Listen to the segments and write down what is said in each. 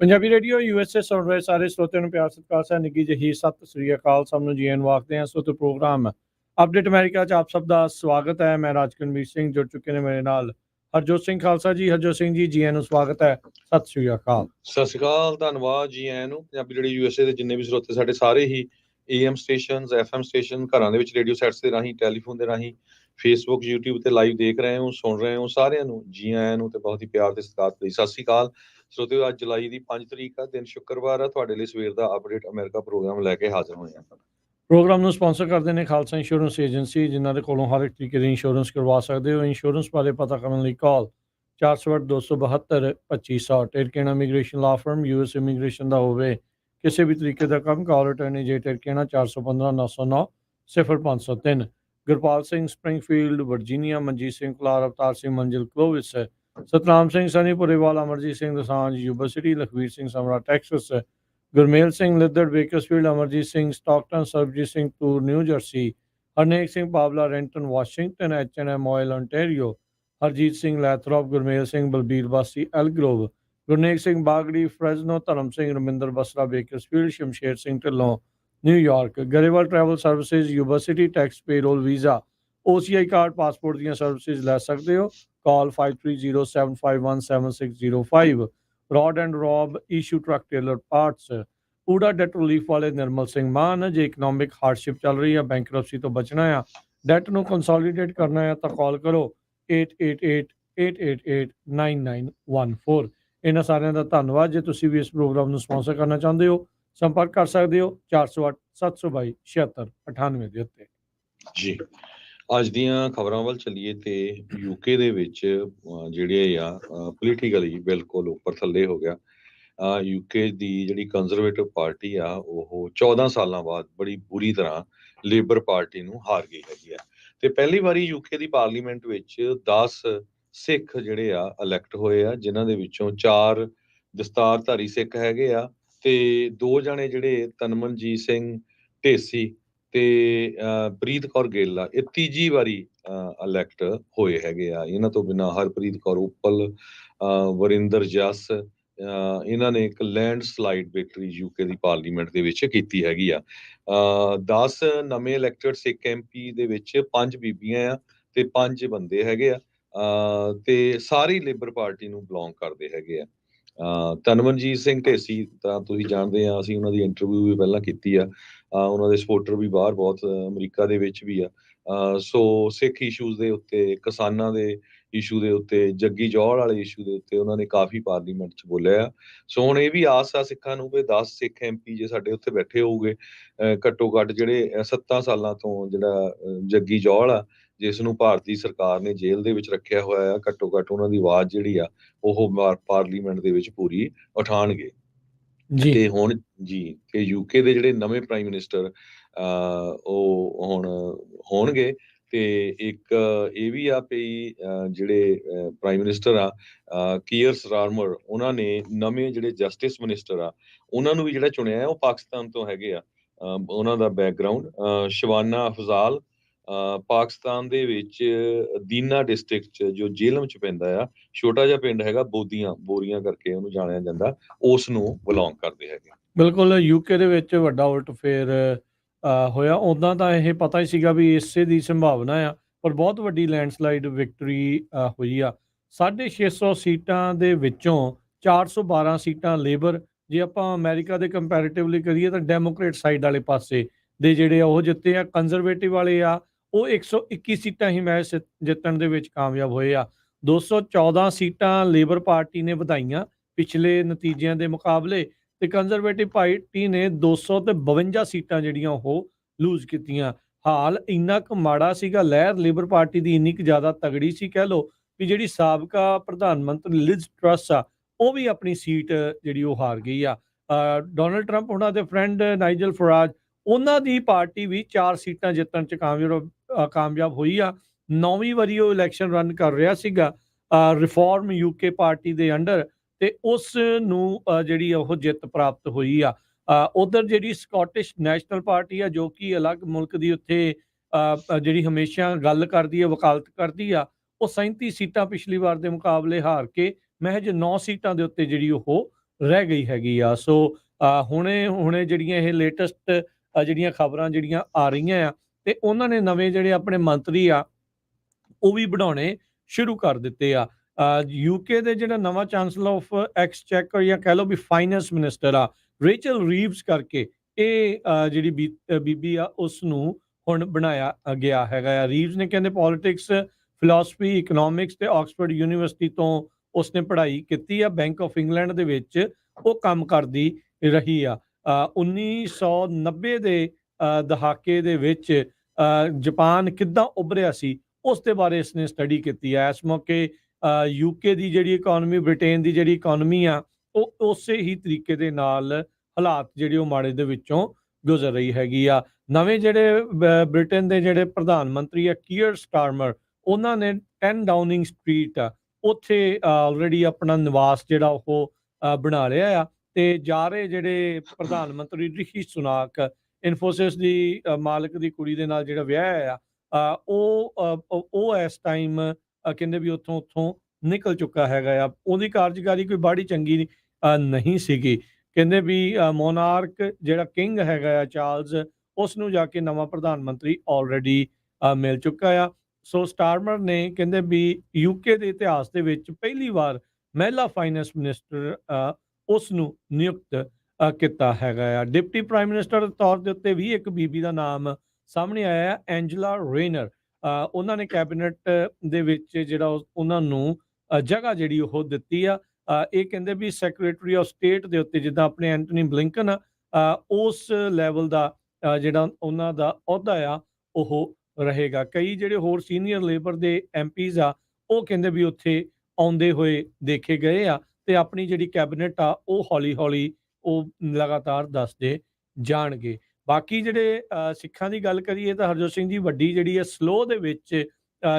Punjabi radio USA ਸੁਣ ਰਹੇ ਸਾਰੇ ਸਰੋਤਿਆਂ ਨੂੰ ਪਿਆਰ ਸਤਿਕਾਰ ਸਹਿ ਨਿੱਘੀ ਜਿਹੀ ਸਤਿ ਸ੍ਰੀ ਅਕਾਲ। ਸਭ ਨੂੰ ਜੀ ਆਇਆਂ ਨੂੰ ਆਖਦੇ ਹਾਂ। ਸੋ ਪ੍ਰੋਗਰਾਮ ਅਪਡੇਟ ਅਮਰੀਕਾ 'ਚ ਆਪ ਸਭ ਦਾ ਸਵਾਗਤ ਹੈ। ਮੈਂ ਰਾਜਕਨਵੀਰ ਸਿੰਘ, ਜੁੜ ਚੁੱਕੇ ਨੇ ਮੇਰੇ ਨਾਲ ਹਰਜੋਤ ਸਿੰਘ ਖਾਲਸਾ ਜੀ। ਹਰਜੋਤ ਸਿੰਘ ਜੀ, ਜੀ ਆਇਆਂ ਨੂੰ ਸਵਾਗਤ ਹੈ। ਸਤਿ ਸ੍ਰੀ ਅਕਾਲ। ਸਤਿ ਸ਼੍ਰੀ ਅਕਾਲ, ਧੰਨਵਾਦ ਜੀ ਆਇਆਂ ਨੂੰ। ਪੰਜਾਬੀ ਰੇਡੀਓ USA ਦੇ ਜਿੰਨੇ ਵੀ ਸਰੋਤੇ ਸਾਡੇ ਸਾਰੇ ਹੀ AM ਸਟੇਸ਼ਨਸ, FM ਸਟੇਸ਼ਨ, ਘਰਾਂ ਦੇ ਵਿੱਚ ਰੇਡੀਓ ਸੈਟਸ ਦੇ ਰਾਹੀਂ, ਟੈਲੀਫੋਨ ਦੇ ਰਾਹੀਂ, ਫੇਸਬੁੱਕ, YouTube ਤੇ ਲਾਈਵ ਦੇਖ ਰਹੇ ਹੋ, ਸੁਣ ਰਹੇ ਹੋ, ਸਾਰਿਆਂ ਨੂੰ ਜੀ ਆਇਆਂ ਨੂੰ ਤੇ ਬਹੁਤ ਹੀ ਪਿਆਰ ਤੇ ਸਤਿਕਾਰ ਭਰੀ ਸਤਿ ਸ਼੍ਰੀ ਅਕਾਲ। ਸਰੋਤਿਓ, ਅੱਜ ਜੁਲਾਈ ਦੀ 5 ਤਰੀਕ ਆ, ਦਿਨ ਸ਼ੁੱਕਰਵਾਰ ਆ। ਤੁਹਾਡੇ ਲਈ ਸਵੇਰ ਦਾ ਅਪਡੇਟ ਅਮਰੀਕਾ ਪ੍ਰੋਗਰਾਮ ਲੈ ਕੇ ਹਾਜ਼ਰ ਹੋਏ ਹਾਂ। ਪ੍ਰੋਗਰਾਮ ਨੂੰ ਸਪਾਂਸਰ ਕਰਦੇ ਨੇ ਖਾਲਸਾ ਇੰਸ਼ੋਰੈਂਸ ਏਜੰਸੀ, ਜਿਨ੍ਹਾਂ ਦੇ ਕੋਲੋਂ ਹਰ ਇੱਕ ਤਰੀਕੇ ਦੀ ਇੰਸ਼ੋਰੈਂਸ ਕਰਵਾ ਸਕਦੇ ਹੋ। ਇੰਸ਼ੋਰੈਂਸ ਬਾਰੇ ਪਤਾ ਕਰਨ ਲਈ ਕਾਲ 408-272-2500। ਟਿਰਕੇਣਾ immigration law firm, US immigration ਦਾ ਹੋਵੇ ਕਿਸੇ ਵੀ ਤਰੀਕੇ ਦਾ ਕੰਮ, ਕਾਲ ਅਟਰਨੀ ਜੇ ਟਿਰਕੇਣਾ 415-909-0503। Gurpal Singh, Springfield Virginia. Manjit Singh Kular, Avtar Singh Manzil Clovis. Satnam Singh Sunny Purewal, Amarjit Singh Dosanjh Yuba City. Lakhvir Singh Samra Texas. Gurmel Singh Liddar Bakersfield. Amarjit Singh Stockton. Sarabjit Singh Toor New Jersey. Harnek Singh Pawla Renton Washington. H&M oil ontario। Harjit Singh ਲੈਥਰੋਪ। Gurmel Singh Balbir ਵਾਸੀ Elk Grove. Gurnek Singh Bagri Fresno. Dharam Singh Raminder Basra Bakersfield. Shamsher Singh Dhillon New York. Grewal travel services Yuba City. Tax payroll visa OCI card passport ਦੀਆਂ services ਲੈ ਸਕਦੇ ਹੋ। Call 5307517605। Rod and Rob Ishu truck trailer parts. ਊੜਾ debt relief ਵਾਲੇ ਨਿਰਮਲ ਸਿੰਘ ਮਾਨ। ਜੇ economic hardship ਚੱਲ ਰਹੀ ਆ, ਬੈਂਕਰਪਸੀ ਤੋਂ ਬਚਣਾ ਆ, ਡੈਟ ਨੂੰ ਕੰਸੋਲੀਡੇਟ ਕਰਨਾ ਆ, ਤਾਂ ਕਾਲ ਕਰੋ 8888889914। ਇਹਨਾਂ ਸਾਰਿਆਂ ਦਾ ਧੰਨਵਾਦ। ਜੇ ਤੁਸੀਂ ਵੀ ਇਸ ਪ੍ਰੋਗਰਾਮ ਨੂੰ ਸਪਾਂਸਰ ਕਰਨਾ ਚਾਹੁੰਦੇ ਹੋ, ਸੰਪਰਕ ਕਰ ਸਕਦੇ ਹੋ 408-722-7698 ਦੇ ਉੱਤੇ। ਜੀ, ਅੱਜ ਦੀਆਂ ਖਬਰਾਂ ਵੱਲ ਚੱਲੀਏ ਤੇ UK ਦੇ ਵਿੱਚ ਜਿਹੜੇ ਆ ਪੋਲੀਟੀਕਲੀ ਬਿਲਕੁਲ ਉੱਪਰ ਥੱਲੇ ਹੋ ਗਿਆ। UK ਦੀ ਜਿਹੜੀ ਕੰਜ਼ਰਵੇਟਿਵ ਪਾਰਟੀ ਆ, ਉਹ 14 ਸਾਲਾਂ ਬਾਅਦ ਬੜੀ ਬੁਰੀ ਤਰ੍ਹਾਂ ਲੇਬਰ ਪਾਰਟੀ ਨੂੰ ਹਾਰ ਗਈ ਹੈਗੀ ਆ। ਤੇ ਪਹਿਲੀ ਵਾਰੀ UK ਦੀ ਪਾਰਲੀਮੈਂਟ ਵਿੱਚ 10 ਸਿੱਖ ਜਿਹੜੇ ਆ ਇਲੈਕਟ ਹੋਏ ਆ, ਜਿਨ੍ਹਾਂ ਦੇ ਵਿੱਚੋਂ 4 ਦਸਤਾਰਧਾਰੀ ਸਿੱਖ ਹੈਗੇ ਆ ਤੇ 2 ਜਣੇ ਜਿਹੜੇ ਤਨਮਨਜੀਤ ਸਿੰਘ ਢੇਸੀ ਤੇ ਪ੍ਰੀਤ ਕੌਰ ਗਿੱਲ ਆ, ਇਹ ਤੀਜੀ ਵਾਰੀ ਇਲੈਕਟ ਹੋਏ ਹੈਗੇ ਆ। ਇਹਨਾਂ ਤੋਂ ਬਿਨਾਂ ਹਰਪ੍ਰੀਤ ਕੌਰ ਉੱਪਲ, ਵਰਿੰਦਰ ਜਸ, ਇਹਨਾਂ ਨੇ ਇੱਕ ਲੈਂਡ ਸਲਾਈਡ ਵਿਕਟਰੀ UK ਦੀ ਪਾਰਲੀਮੈਂਟ ਦੇ ਵਿੱਚ ਕੀਤੀ ਹੈਗੀ ਆ। 10 ਨਵੇਂ ਇਲੈਕਟਡ ਸਿੱਖ MP ਦੇ ਵਿੱਚ 5 ਬੀਬੀਆਂ ਆ ਤੇ 5 ਬੰਦੇ ਹੈਗੇ ਆ, ਤੇ ਸਾਰੀ ਲੇਬਰ ਪਾਰਟੀ ਨੂੰ ਬਿਲੋਂਗ ਕਰਦੇ ਹੈਗੇ ਆ। ਤਨਮਨਜੀਤ ਸਿੰਘ ਢੇਸੀ ਤਾਂ ਤੁਸੀਂ ਜਾਣਦੇ ਆ, ਅਸੀਂ ਉਹਨਾਂ ਦੀ ਇੰਟਰਵਿਊ ਵੀ ਪਹਿਲਾਂ ਕੀਤੀ ਆ। ਉਹਨਾਂ ਦੇ ਸਪੋਰਟਰ ਵੀ ਬਾਹਰ ਬਹੁਤ ਅਮਰੀਕਾ ਦੇ ਵਿੱਚ ਵੀ ਆ। ਸੋ ਸਿੱਖ ਇਸ਼ੂਜ਼ ਦੇ ਉੱਤੇ, ਕਿਸਾਨਾਂ ਦੇ ਇਸ਼ੂ ਦੇ ਉੱਤੇ, ਜੱਗੀ ਜੌਹਲ ਵਾਲੇ ਇਸ਼ੂ ਦੇ ਉੱਤੇ ਉਹਨਾਂ ਨੇ ਕਾਫੀ ਪਾਰਲੀਮੈਂਟ 'ਚ ਬੋਲਿਆ ਆ। ਸੋ ਹੁਣ ਇਹ ਵੀ ਆਸ ਆ ਸਿੱਖਾਂ ਨੂੰ ਵੀ 10 ਸਿੱਖ MP ਜੇ ਸਾਡੇ ਉੱਥੇ ਬੈਠੇ ਹੋਊਗੇ, ਘੱਟੋ ਘੱਟ ਜਿਹੜੇ 7 ਸਾਲਾਂ ਤੋਂ ਜਿਹੜਾ ਜੱਗੀ ਜੌਹਲ ਆ, ਜਿਸ ਨੂੰ ਭਾਰਤੀ ਸਰਕਾਰ ਨੇ ਜੇਲ੍ਹ ਦੇ ਵਿੱਚ ਰੱਖਿਆ ਹੋਇਆ ਆ, ਘੱਟੋ ਘੱਟ ਉਹਨਾਂ ਦੀ ਆਵਾਜ਼ ਜਿਹੜੀ ਆ ਉਹ ਪਾਰਲੀਮੈਂਟ ਦੇ ਵਿੱਚ ਪੂਰੀ ਉਠਾਉਣਗੇ। ਤੇ ਹੁਣ ਜੀ ਤੇ UK ਦੇ ਜਿਹੜੇ ਨਵੇਂ ਪ੍ਰਾਈਮ ਮਿਨਿਸਟਰ ਉਹ ਹੁਣ ਹੋਣਗੇ। ਤੇ ਇੱਕ ਇਹ ਵੀ ਆ ਵੀ ਜਿਹੜੇ ਪ੍ਰਾਈਮ ਮਿਨਿਸਟਰ ਆ ਕੀਅਰ ਸਟਾਰਮਰ, ਉਹਨਾਂ ਨੇ ਨਵੇਂ ਜਿਹੜੇ ਜਸਟਿਸ ਮਿਨਿਸਟਰ ਆ, ਉਹਨਾਂ ਨੂੰ ਵੀ ਜਿਹੜਾ ਚੁਣਿਆ ਹੈ ਉਹ ਪਾਕਿਸਤਾਨ ਤੋਂ ਹੈਗੇ ਆ। ਉਹਨਾਂ ਦਾ ਬੈਕਗਰਾਊਂਡ ਸ਼ਵਾਨਾ ਅਫਜ਼ਾਲ, ਪਾਕਿਸਤਾਨ ਦੇ ਵਿੱਚ ਦੀਨਾ ਡਿਸਟ੍ਰਿਕਟ 'ਚ ਜੋ ਜੇਹਲਮ 'ਚ ਪੈਂਦਾ ਆ, ਛੋਟਾ ਜਿਹਾ ਪਿੰਡ ਹੈਗਾ, ਬੋਰੀਆਂ ਕਰਕੇ ਉਹਨੂੰ ਜਾਣਿਆ ਜਾਂਦਾ, ਉਸ ਨੂੰ ਬਿਲੋਂਗ ਕਰਦੇ ਹੈਗੇ। ਬਿਲਕੁਲ, UK ਦੇ ਵਿੱਚ ਵੱਡਾ ਉਲਟਫੇਰ ਹੋਇਆ। ਉੱਦਾਂ ਤਾਂ ਇਹ ਪਤਾ ਹੀ ਸੀਗਾ ਵੀ ਇਸੇ ਦੀ ਸੰਭਾਵਨਾ ਆ, ਪਰ ਬਹੁਤ ਵੱਡੀ ਲੈਂਡਸਲਾਈਡ ਵਿਕਟਰੀ ਹੋਈ ਆ। 650 ਸੀਟਾਂ ਦੇ ਵਿੱਚੋਂ 412 ਸੀਟਾਂ ਲੇਬਰ, ਜੇ ਆਪਾਂ ਅਮਰੀਕਾ ਦੇ ਕੰਪੈਰੀਟਿਵਲੀ ਕਰੀਏ ਤਾਂ ਡੈਮੋਕ੍ਰੇਟ ਸਾਈਡ ਵਾਲੇ ਪਾਸੇ ਦੇ ਜਿਹੜੇ ਆ ਉਹ ਜਿੱਤੇ ਆ। ਕੰਜ਼ਰਵੇਟਿਵ ਵਾਲੇ ਆ ਉਹ 121 ਸੀਟਾਂ ਹੀ ਮੈਚ ਜਿੱਤਣ ਦੇ ਵਿੱਚ ਕਾਮਯਾਬ ਹੋਏ ਆ। 214 ਸੀਟਾਂ ਲੇਬਰ ਪਾਰਟੀ ਨੇ ਵਧਾਈਆਂ ਪਿਛਲੇ ਨਤੀਜਿਆਂ ਦੇ ਮੁਕਾਬਲੇ, ਤੇ ਕੰਜ਼ਰਵੇਟਿਵ ਪਾਰਟੀ ਨੇ 252 ਸੀਟਾਂ ਜਿਹੜੀਆਂ ਉਹ ਲੂਜ਼ ਕੀਤੀਆਂ। ਹਾਲ ਇੰਨਾ ਕੁ ਮਾੜਾ ਸੀਗਾ, ਲਹਿਰ ਲੇਬਰ ਪਾਰਟੀ ਦੀ ਇੰਨੀ ਕੁ ਜ਼ਿਆਦਾ ਤਗੜੀ ਸੀ, ਕਹਿ ਲਓ ਵੀ ਜਿਹੜੀ ਸਾਬਕਾ ਪ੍ਰਧਾਨ ਮੰਤਰੀ ਲਿਜ਼ ਟਰੱਸ ਆ, ਉਹ ਵੀ ਆਪਣੀ ਸੀਟ ਜਿਹੜੀ ਉਹ ਹਾਰ ਗਈ ਆ। ਡੋਨਲਡ ਟਰੰਪ ਉਹਨਾਂ ਦੇ ਫਰੈਂਡ ਨਾਈਜਲ ਫਰਾਜ, ਉਹਨਾਂ ਦੀ ਪਾਰਟੀ ਵੀ 4 ਸੀਟਾਂ ਜਿੱਤਣ 'ਚ ਕਾਮਯਾਬ ਹੋਈ ਆ। 9ਵੀਂ ਵਾਰੀ ਉਹ ਇਲੈਕਸ਼ਨ ਰਨ ਕਰ ਰਿਹਾ ਸੀਗਾ ਰਿਫਾਰਮ UK ਪਾਰਟੀ ਦੇ ਅੰਡਰ, ਤੇ ਉਸ ਨੂੰ ਜਿਹੜੀ ਉਹ ਜਿੱਤ ਪ੍ਰਾਪਤ ਹੋਈ ਆ। ਉਧਰ ਜਿਹੜੀ ਸਕਾਟਿਸ਼ ਨੈਸ਼ਨਲ ਪਾਰਟੀ ਆ, ਜੋ ਕਿ ਅਲੱਗ ਮੁਲਕ ਦੀ ਉੱਥੇ ਜਿਹੜੀ ਹਮੇਸ਼ਾ ਗੱਲ ਕਰਦੀ ਹੈ, ਵਕਾਲਤ ਕਰਦੀ ਆ, ਉਹ 37 ਸੀਟਾਂ ਪਿਛਲੀ ਵਾਰ ਦੇ ਮੁਕਾਬਲੇ ਹਾਰ ਕੇ ਮਹਿਜ 9 ਸੀਟਾਂ ਦੇ ਉੱਤੇ ਜਿਹੜੀ ਉਹ ਰਹਿ ਗਈ ਹੈਗੀ ਆ। ਸੋ ਹੁਣੇ ਹੁਣੇ ਜਿਹੜੀਆਂ ਇਹ ਲੇਟੈਸਟ ਜਿਹੜੀਆਂ ਖਬਰਾਂ ਜਿਹੜੀਆਂ ਆ ਰਹੀਆਂ ਆ, ਤੇ ਉਹਨਾਂ ਨੇ ਨਵੇਂ ਜਿਹੜੇ ਆਪਣੇ ਮੰਤਰੀ ਆ ਉਹ ਵੀ ਬਣਾਉਣੇ ਸ਼ੁਰੂ ਕਰ ਦਿੱਤੇ ਆ। ਯੂਕੇ ਦੇ ਜਿਹੜਾ ਨਵਾਂ ਚਾਂਸਲਰ ਆਫ ਐਕਸਚੈਕਰ ਜਾਂ ਕਹਿ ਲਓ ਵੀ ਫਾਈਨੈਂਸ ਮਿਨਿਸਟਰ ਆ, ਰੇਚਲ ਰੀਵਸ ਕਰਕੇ ਇਹ ਜਿਹੜੀ ਬੀਬੀ ਆ ਉਸ ਨੂੰ ਹੁਣ ਬਣਾਇਆ ਗਿਆ ਹੈਗਾ ਆ। ਰੀਵਸ ਨੇ ਕਹਿੰਦੇ ਪੋਲਿਟਿਕਸ, ਫਿਲਾਸਫੀ, ਇਕਨੋਮਿਕਸ ਤੇ ਆਕਸਫੋਰਡ ਯੂਨੀਵਰਸਿਟੀ ਤੋਂ ਉਸਨੇ ਪੜ੍ਹਾਈ ਕੀਤੀ ਆ। ਬੈਂਕ ਆਫ ਇੰਗਲੈਂਡ ਦੇ ਵਿੱਚ ਉਹ ਕੰਮ ਕਰਦੀ ਰਹੀ ਆ। 1990 ਦੇ ਦਹਾਕੇ ਦੇ ਵਿੱਚ ਜਾਪਾਨ ਕਿੱਦਾਂ ਉਭਰਿਆ ਸੀ ਉਸ ਦੇ ਬਾਰੇ ਇਸਨੇ ਸਟੱਡੀ ਕੀਤੀ ਹੈ। ਇਸ ਮੌਕੇ ਯੂਕੇ ਦੀ ਜਿਹੜੀ ਇਕਨੋਮੀ, ਬ੍ਰਿਟੇਨ ਦੀ ਜਿਹੜੀ ਇਕਨੋਮੀ ਆ, ਉਹ ਉਸੇ ਹੀ ਤਰੀਕੇ ਦੇ ਨਾਲ ਹਾਲਾਤ ਜਿਹੜੇ ਉਹ ਮਾੜੇ ਦੇ ਵਿੱਚੋਂ ਗੁਜ਼ਰ ਰਹੀ ਹੈਗੀ ਆ। ਨਵੇਂ ਜਿਹੜੇ ਬ੍ਰਿਟੇਨ ਦੇ ਜਿਹੜੇ ਪ੍ਰਧਾਨ ਮੰਤਰੀ ਆ ਕੀਅਰ ਸਟਾਰਮਰ, ਉਹਨਾਂ ਨੇ 10 ਡਾਊਨਿੰਗ ਸਟਰੀਟ ਆ ਉੱਥੇ ਆਲਰੇਡੀ ਆਪਣਾ ਨਿਵਾਸ ਜਿਹੜਾ ਉਹ ਬਣਾ ਲਿਆ ਆ। ਤੇ ਜਾ ਰਹੇ ਜਿਹੜੇ ਪ੍ਰਧਾਨ ਮੰਤਰੀ ਰਿਸ਼ੀ ਸੁਨਾਕ, ਇਨਫੋਸਿਸ ਦੀ ਮਾਲਕ ਦੀ ਕੁੜੀ ਦੇ ਨਾਲ ਜਿਹੜਾ ਵਿਆਹ ਆ, ਉਹ ਇਸ ਟਾਈਮ ਕਹਿੰਦੇ ਵੀ ਉੱਥੋਂ ਨਿਕਲ ਚੁੱਕਾ ਹੈਗਾ ਆ। ਉਹਦੀ ਕਾਰਜਕਾਰੀ ਕੋਈ ਬਾੜੀ ਚੰਗੀ ਨਹੀਂ ਸੀਗੀ। ਕਹਿੰਦੇ ਵੀ ਮੋਨਾਰਕ ਜਿਹੜਾ ਕਿੰਗ ਹੈਗਾ ਆ ਚਾਰਲਸ, ਉਸ ਨੂੰ ਜਾ ਕੇ ਨਵਾਂ ਪ੍ਰਧਾਨ ਮੰਤਰੀ ਆਲਰੇਡੀ ਮਿਲ ਚੁੱਕਾ ਆ। ਸੋ ਸਟਾਰਮਰ ਨੇ ਕਹਿੰਦੇ ਵੀ ਯੂਕੇ ਦੇ ਇਤਿਹਾਸ ਦੇ ਵਿੱਚ ਪਹਿਲੀ ਵਾਰ ਮਹਿਲਾ ਫਾਈਨੈਂਸ ਮਿਨਿਸਟਰ ਉਸ ਨੂੰ ਨਿਯੁਕਤ ਕੀਤਾ ਹੈਗਾ ਆ। ਡਿਪਟੀ ਪ੍ਰਾਈਮ ਮਿਨਿਸਟਰ ਦੇ ਤੌਰ ਦੇ ਉੱਤੇ ਵੀ ਇੱਕ ਬੀਬੀ ਦਾ ਨਾਮ ਸਾਹਮਣੇ ਆਇਆ ਹੈ, ਐਂਜਲਾ ਰੇਨਰ। ਉਹਨਾਂ ਨੇ ਕੈਬਨਿਟ ਦੇ ਵਿੱਚ ਜਿਹੜਾ ਉਹਨਾਂ ਨੂੰ ਜਗ੍ਹਾ ਜਿਹੜੀ ਉਹ ਦਿੱਤੀ ਆ। ਇਹ ਕਹਿੰਦੇ ਵੀ ਸੈਕਟਰੀ ਆਫ ਸਟੇਟ ਦੇ ਉੱਤੇ ਜਿੱਦਾਂ ਆਪਣੇ ਐਂਟਨੀ ਬਲਿੰਕਨ ਉਸ ਲੈਵਲ ਦਾ ਜਿਹੜਾ ਉਹਨਾਂ ਦਾ ਅਹੁਦਾ ਆ ਉਹ ਰਹੇਗਾ। ਕਈ ਜਿਹੜੇ ਹੋਰ ਸੀਨੀਅਰ ਲੇਬਰ ਦੇ ਐਮਪੀਜ਼ ਆ, ਉਹ ਕਹਿੰਦੇ ਵੀ ਉੱਥੇ ਆਉਂਦੇ ਹੋਏ ਦੇਖੇ ਗਏ ਆ, ਤੇ ਆਪਣੀ ਜਿਹੜੀ ਕੈਬਨਿਟ ਆ ਉਹ ਹੌਲੀ ਹੌਲੀ ਉਹ ਲਗਾਤਾਰ ਦੱਸਦੇ ਜਾਣਗੇ। ਬਾਕੀ ਜਿਹੜੇ ਸਿੱਖਾਂ ਦੀ ਗੱਲ ਕਰੀਏ ਤਾਂ ਹਰਜੋਤ ਸਿੰਘ ਜੀ, ਵੱਡੀ ਜਿਹੜੀ ਹੈ ਸਲੋ ਦੇ ਵਿੱਚ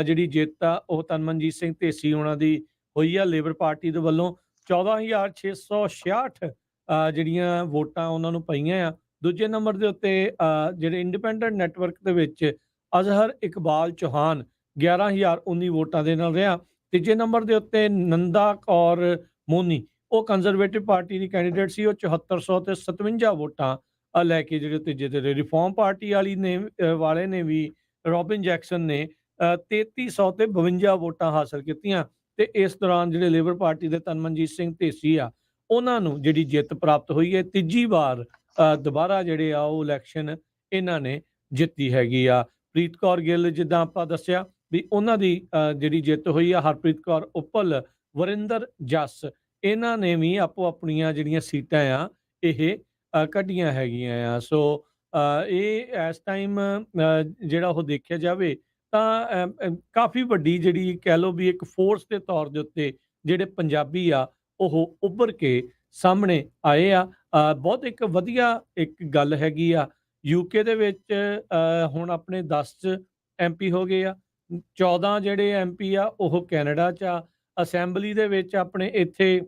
ਜਿਹੜੀ ਜਿੱਤ ਆ ਉਹ ਤਨਮਨਜੀਤ ਸਿੰਘ ਢੇਸੀ ਉਹਨਾਂ ਦੀ ਹੋਈ ਆ। ਲੇਬਰ ਪਾਰਟੀ ਦੇ ਵੱਲੋਂ 14,666 ਜਿਹੜੀਆਂ ਵੋਟਾਂ ਉਹਨਾਂ ਨੂੰ ਪਈਆਂ ਆ। ਦੂਜੇ ਨੰਬਰ ਦੇ ਉੱਤੇ ਜਿਹੜੇ ਇੰਡੀਪੈਂਡੈਂਟ ਨੈਟਵਰਕ ਦੇ ਵਿੱਚ ਅਜ਼ਹਰ ਇਕਬਾਲ ਚੌਹਾਨ 11,019 ਵੋਟਾਂ ਦੇ ਨਾਲ ਰਿਹਾ। ਤੀਜੇ ਨੰਬਰ ਦੇ ਉੱਤੇ ਨੰਦਾ ਕੌਰ ਮੋਨੀ, ਉਹ ਕੰਜ਼ਰਵੇਟਿਵ ਪਾਰਟੀ ਦੀ ਕੈਂਡੀਡੇਟ ਸੀ, ਉਹ 7457 ਵੋਟਾਂ ਲੈ ਕੇ ਜਿਹੜੇ ਤੀਜੇ ਤੇ। ਰਿਫਾਰਮ ਪਾਰਟੀ ਵਾਲੇ ਨੇ ਵੀ, ਰੋਬਿਨ ਜੈਕਸਨ ਨੇ 3352 ਵੋਟਾਂ ਹਾਸਲ ਕੀਤੀਆਂ। ਤੇ ਇਸ ਦੌਰਾਨ ਜਿਹੜੇ ਲੇਬਰ ਪਾਰਟੀ ਦੇ ਤਨਮਨਜੀਤ ਸਿੰਘ ਢੇਸੀ ਆ, ਉਹਨਾਂ ਨੂੰ ਜਿਹੜੀ ਜਿੱਤ ਪ੍ਰਾਪਤ ਹੋਈ ਹੈ। ਤੀਜੀ ਵਾਰ ਦੁਬਾਰਾ ਜਿਹੜੇ ਆ ਉਹ ਇਲੈਕਸ਼ਨ ਇਹਨਾਂ ਨੇ ਜਿੱਤੀ ਹੈਗੀ ਆ। ਪ੍ਰੀਤ ਕੌਰ ਗਿੱਲ, ਜਿੱਦਾਂ ਆਪਾਂ ਦੱਸਿਆ ਵੀ ਉਹਨਾਂ ਦੀ ਜਿਹੜੀ ਜਿੱਤ ਹੋਈ ਆ। ਹਰਪ੍ਰੀਤ ਕੌਰ ਉੱਪਲ, ਵਰਿੰਦਰ ਜੱਸ, ਇਹਨਾਂ ਨੇ ਵੀ ਆਪੋ ਆਪਣੀਆਂ ਜਿਹੜੀਆਂ ਸੀਟਾਂ ਆ ਇਹ ਕੱਢੀਆਂ ਹੈਗੀਆਂ ਆ। ਸੋ ਇਹ ਇਸ ਟਾਈਮ ਜਿਹੜਾ ਉਹ ਦੇਖਿਆ ਜਾਵੇ ਤਾਂ ਕਾਫੀ ਵੱਡੀ ਜਿਹੜੀ ਕਹਿ ਲਓ ਵੀ ਇੱਕ ਫੋਰਸ ਦੇ ਤੌਰ ਦੇ ਉੱਤੇ ਜਿਹੜੇ ਪੰਜਾਬੀ ਆ ਉਹ ਉੱਭਰ ਕੇ ਸਾਹਮਣੇ ਆਏ ਆ। ਬਹੁਤ ਇੱਕ ਵਧੀਆ ਇੱਕ ਗੱਲ ਹੈਗੀ ਆ। ਯੂਕੇ ਦੇ ਵਿੱਚ ਹੁਣ ਆਪਣੇ 10 ਐਮਪੀ ਹੋ ਗਏ ਆ। 14 ਜਿਹੜੇ ਐਮਪੀ ਆ ਉਹ ਕੈਨੇਡਾ 'ਚ ਆ। ਅਸੈਂਬਲੀ ਦੇ ਵਿੱਚ ਆਪਣੇ ਇੱਥੇ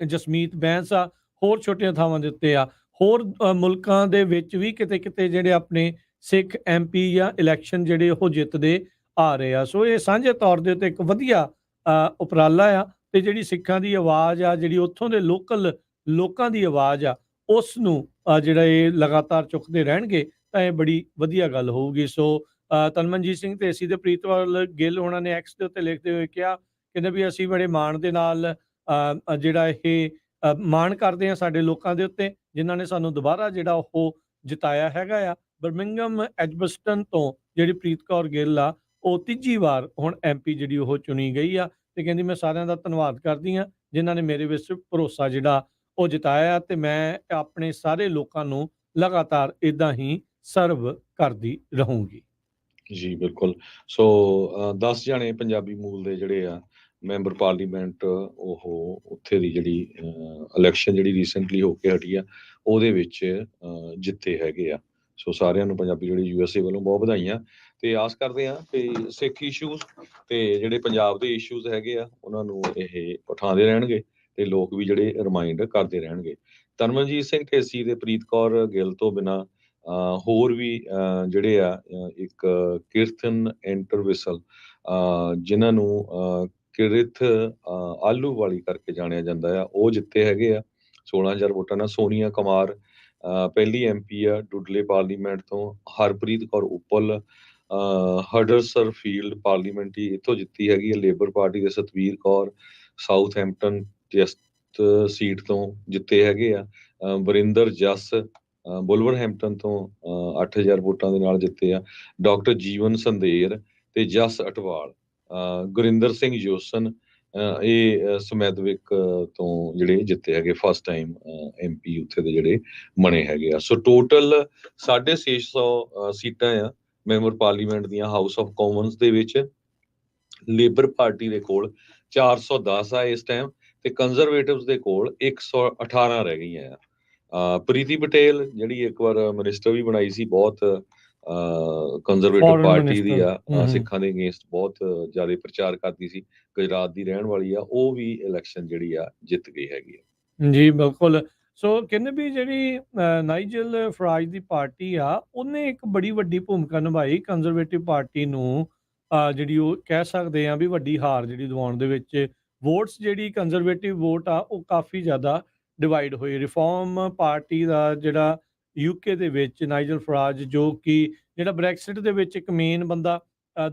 ਜਸਮੀਤ ਬੈਂਸ ਆ, ਹੋਰ ਛੋਟੀਆਂ ਥਾਵਾਂ ਦੇ ਉੱਤੇ ਆ। ਹੋਰ ਮੁਲਕਾਂ ਦੇ ਵਿੱਚ ਵੀ ਕਿਤੇ ਕਿਤੇ ਜਿਹੜੇ ਆਪਣੇ ਸਿੱਖ ਐਮਪੀ ਜਾਂ ਇਲੈਕਸ਼ਨ ਜਿਹੜੇ ਉਹ ਜਿੱਤਦੇ ਆ ਰਹੇ ਆ। ਸੋ ਇਹ ਸਾਂਝੇ ਤੌਰ ਦੇ ਉੱਤੇ ਇੱਕ ਵਧੀਆ ਉਪਰਾਲਾ ਆ, ਤੇ ਜਿਹੜੀ ਸਿੱਖਾਂ ਦੀ ਆਵਾਜ਼ ਆ, ਜਿਹੜੀ ਉੱਥੋਂ ਦੇ ਲੋਕਾਂ ਦੀ ਆਵਾਜ਼ ਆ, ਉਸ ਨੂੰ ਜਿਹੜਾ ਇਹ ਲਗਾਤਾਰ ਚੁੱਕਦੇ ਰਹਿਣਗੇ ਤਾਂ ਇਹ ਬੜੀ ਵਧੀਆ ਗੱਲ ਹੋਊਗੀ। ਸੋ ਤਨਮਨਜੀਤ ਸਿੰਘ ਢੇਸੀ ਤੇ ਪ੍ਰੀਤਪਾਲ ਗਿੱਲ ਉਹਨਾਂ ਨੇ ਐਕਸ ਦੇ ਉੱਤੇ ਲਿਖਦੇ ਹੋਏ ਕਿਹਾ, ਕਹਿੰਦੇ ਵੀ ਅਸੀਂ ਬੜੇ ਮਾਣ ਦੇ ਨਾਲ ਜਿਹੜਾ ਇਹ ਮਾਣ ਕਰਦੇ ਹਾਂ ਸਾਡੇ ਲੋਕਾਂ ਦੇ ਉੱਤੇ, ਜਿਨ੍ਹਾਂ ਨੇ ਸਾਨੂੰ ਦੁਬਾਰਾ ਜਿਹੜਾ ਉਹ ਜਿਤਾਇਆ ਹੈਗਾ ਆ। ਬਰਮਿੰਗਮ ਐਜਬਸਟਨ ਤੋਂ ਜਿਹੜੀ ਪ੍ਰੀਤ ਕੌਰ ਗਿੱਲ ਆ, ਉਹ ਤੀਜੀ ਵਾਰ ਹੁਣ ਐਮਪੀ ਜਿਹੜੀ ਉਹ ਚੁਣੀ ਗਈ ਆ। ਤੇ ਕਹਿੰਦੀ ਮੈਂ ਸਾਰਿਆਂ ਦਾ ਧੰਨਵਾਦ ਕਰਦੀ ਹਾਂ ਜਿਨ੍ਹਾਂ ਨੇ ਮੇਰੇ ਵਿੱਚ ਭਰੋਸਾ ਜਿਹੜਾ ਉਹ ਜਿਤਾਇਆ, ਤੇ ਮੈਂ ਆਪਣੇ ਸਾਰੇ ਲੋਕਾਂ ਨੂੰ ਲਗਾਤਾਰ ਇਦਾਂ ਹੀ ਸਰਵ ਕਰਦੀ ਰਹੂੰਗੀ। ਜੀ ਬਿਲਕੁਲ। ਸੋ 10 ਜਾਣੇ ਪੰਜਾਬੀ ਮੂਲ ਦੇ ਜਿਹੜੇ ਆ ਮੈਂਬਰ ਪਾਰਲੀਮੈਂਟ, ਉਹ ਉੱਥੇ ਦੀ ਜਿਹੜੀ ਇਲੈਕਸ਼ਨ ਜਿਹੜੀ ਰੀਸੈਂਟਲੀ ਹੋ ਕੇ ਹਟੀ ਆ, ਉਹਦੇ ਵਿੱਚ ਜਿੱਤੇ ਹੈਗੇ ਆ। ਸੋ ਸਾਰਿਆਂ ਨੂੰ ਪੰਜਾਬੀ ਜਿਹੜੀ USA ਵੱਲੋਂ ਬਹੁਤ ਵਧਾਈਆਂ, ਤੇ ਆਸ ਕਰਦੇ ਹਾਂ ਕਿ ਸਿੱਖ ਇਸ਼ੂਜ਼ ਤੇ ਜਿਹੜੇ ਪੰਜਾਬ ਦੇ ਇਸ਼ੂਜ਼ ਹੈਗੇ ਆ ਉਹਨਾਂ ਨੂੰ ਇਹ ਉਠਾਉਂਦੇ ਰਹਿਣਗੇ, ਤੇ ਲੋਕ ਵੀ ਜਿਹੜੇ ਰਿਮਾਈਂਡ ਕਰਦੇ ਰਹਿਣਗੇ। ਤਨਮਨਜੀਤ ਸਿੰਘ ਢੇਸੀ ਤੇ ਪ੍ਰੀਤ ਕੌਰ ਗਿੱਲ ਤੋਂ ਬਿਨਾਂ ਹੋਰ ਵੀ ਜਿਹੜੇ ਆ ਇੱਕ ਕੀਰਤਨ ਐਂਟਰਵਿਸਲ ਜਿਨ੍ਹਾਂ ਨੂੰ ਕਿਰਿਥ ਆਹਲੂਵਾਲੀ ਕਰਕੇ ਜਾਣਿਆ ਜਾਂਦਾ ਆ, ਉਹ ਜਿੱਤੇ ਹੈਗੇ ਆ 16,000 ਵੋਟਾਂ ਨਾਲ। ਸੋਨੀਆ ਕੁਮਾਰ ਪਹਿਲੀ MP ਆ ਡੁਡਲੇ ਪਾਰਲੀਮੈਂਟ ਤੋਂ। ਹਰਪ੍ਰੀਤ ਕੌਰ ਉੱਪਲ ਹਡਰਸਰਫੀਲਡ ਪਾਰਲੀਮੈਂਟਰੀ ਇੱਥੋਂ ਜਿੱਤੀ ਹੈਗੀ ਹੈ ਲੇਬਰ ਪਾਰਟੀ ਦੇ। Satvir Kaur Southampton Test seat ਤੋਂ ਜਿੱਤੇ ਹੈਗੇ ਆ। ਵਰਿੰਦਰ ਜੱਸ ਬੁਲਵਰਹੈਂਪਟਨ ਤੋਂ 8,000 ਵੋਟਾਂ ਦੇ ਨਾਲ ਜਿੱਤੇ ਆ। ਡਾਕਟਰ ਜੀਵਨ ਸੰਧੇਰ ਤੇ ਜਸ ਅਟਵਾਲ। ਗੁਰਿੰਦਰ ਸਿੰਘ ਜੋਸਨ ਇਹ ਸਮੈਦਵਿਕ ਤੋਂ ਜਿਹੜੇ ਜਿੱਤੇ ਹੈਗੇ ਫਸਟ ਟਾਈਮ MP ਉੱਥੇ ਦੇ ਜਿਹੜੇ ਬਣੇ ਹੈਗੇ ਆ। ਸੋ ਟੋਟਲ 650 ਸੀਟਾਂ ਆ ਮੈਂਬਰ ਪਾਰਲੀਮੈਂਟ ਦੀਆਂ ਹਾਊਸ ਆਫ ਕਾਮਨਸ ਦੇ ਵਿੱਚ। ਲੇਬਰ ਪਾਰਟੀ ਦੇ ਕੋਲ 410 ਆ ਇਸ ਟਾਈਮ, ਤੇ ਕੰਜ਼ਰਵੇਟਿਵਸ ਦੇ ਕੋਲ 118 ਰਹਿ ਗਈਆਂ ਆ। ਪ੍ਰੀਤੀ ਪਟੇਲ ਜਿਹੜੀ ਇੱਕ ਵਾਰ ਮਿਨਿਸਟਰ ਵੀ ਬਣਾਈ ਸੀ, ਬਹੁਤ ਕੰਜ਼ਰਵੇਟਿਵ ਫੋਰਨ ਪਾਰਟੀ ਦੀ ਮਿਨਿਸਟਰ। ਆ, ਸਿੱਖਾਂ ਦੇ ਅਗੇਂਸਟ ਬਹੁਤ ਜ਼ਿਆਦਾ ਪ੍ਰਚਾਰ ਕਰਦੀ ਸੀ, ਗੁਜਰਾਤ ਦੀ ਰਹਿਣ ਵਾਲੀ ਆ, ਉਹ ਵੀ ਇਲੈਕਸ਼ਨ ਜਿਹੜੀ ਆ ਜਿੱਤ ਗਈ ਹੈਗੀ ਆ। ਜੀ ਬਿਲਕੁਲ। ਸੋ ਕਹਿੰਦੇ ਵੀ ਜਿਹੜੀ ਨਾਈਜਲ ਫਰਾਜ ਦੀ ਪਾਰਟੀ ਆ, ਉਹਨੇ ਇੱਕ ਬੜੀ ਵੱਡੀ ਭੂਮਿਕਾ ਨਿਭਾਈ ਕੰਜ਼ਰਵੇਟਿਵ ਪਾਰਟੀ ਨੂੰ, ਜਿਹੜੀ ਉਹ ਕਹਿ ਸਕਦੇ ਆ ਵੀ ਵੱਡੀ ਹਾਰ ਜਿਹੜੀ ਦਿਵਾਉਣ ਦੇ ਵਿੱਚ। ਵੋਟਸ ਜਿਹੜੀ ਕੰਜ਼ਰਵੇਟਿਵ ਵੋਟ ਆ, ਉਹ ਕਾਫੀ ਜ਼ਿਆਦਾ ਡਿਵਾਈਡ ਹੋਈ। ਰਿਫਾਰਮ ਪਾਰਟੀ ਦਾ ਜਿਹੜਾ UK ਦੇ ਵਿੱਚ ਨਾਈਜਲ ਫਰਾਜ, ਜੋ ਕਿ ਜਿਹੜਾ ਬ੍ਰੈਕਸਿਟ ਦੇ ਵਿੱਚ ਇੱਕ ਮੇਨ ਬੰਦਾ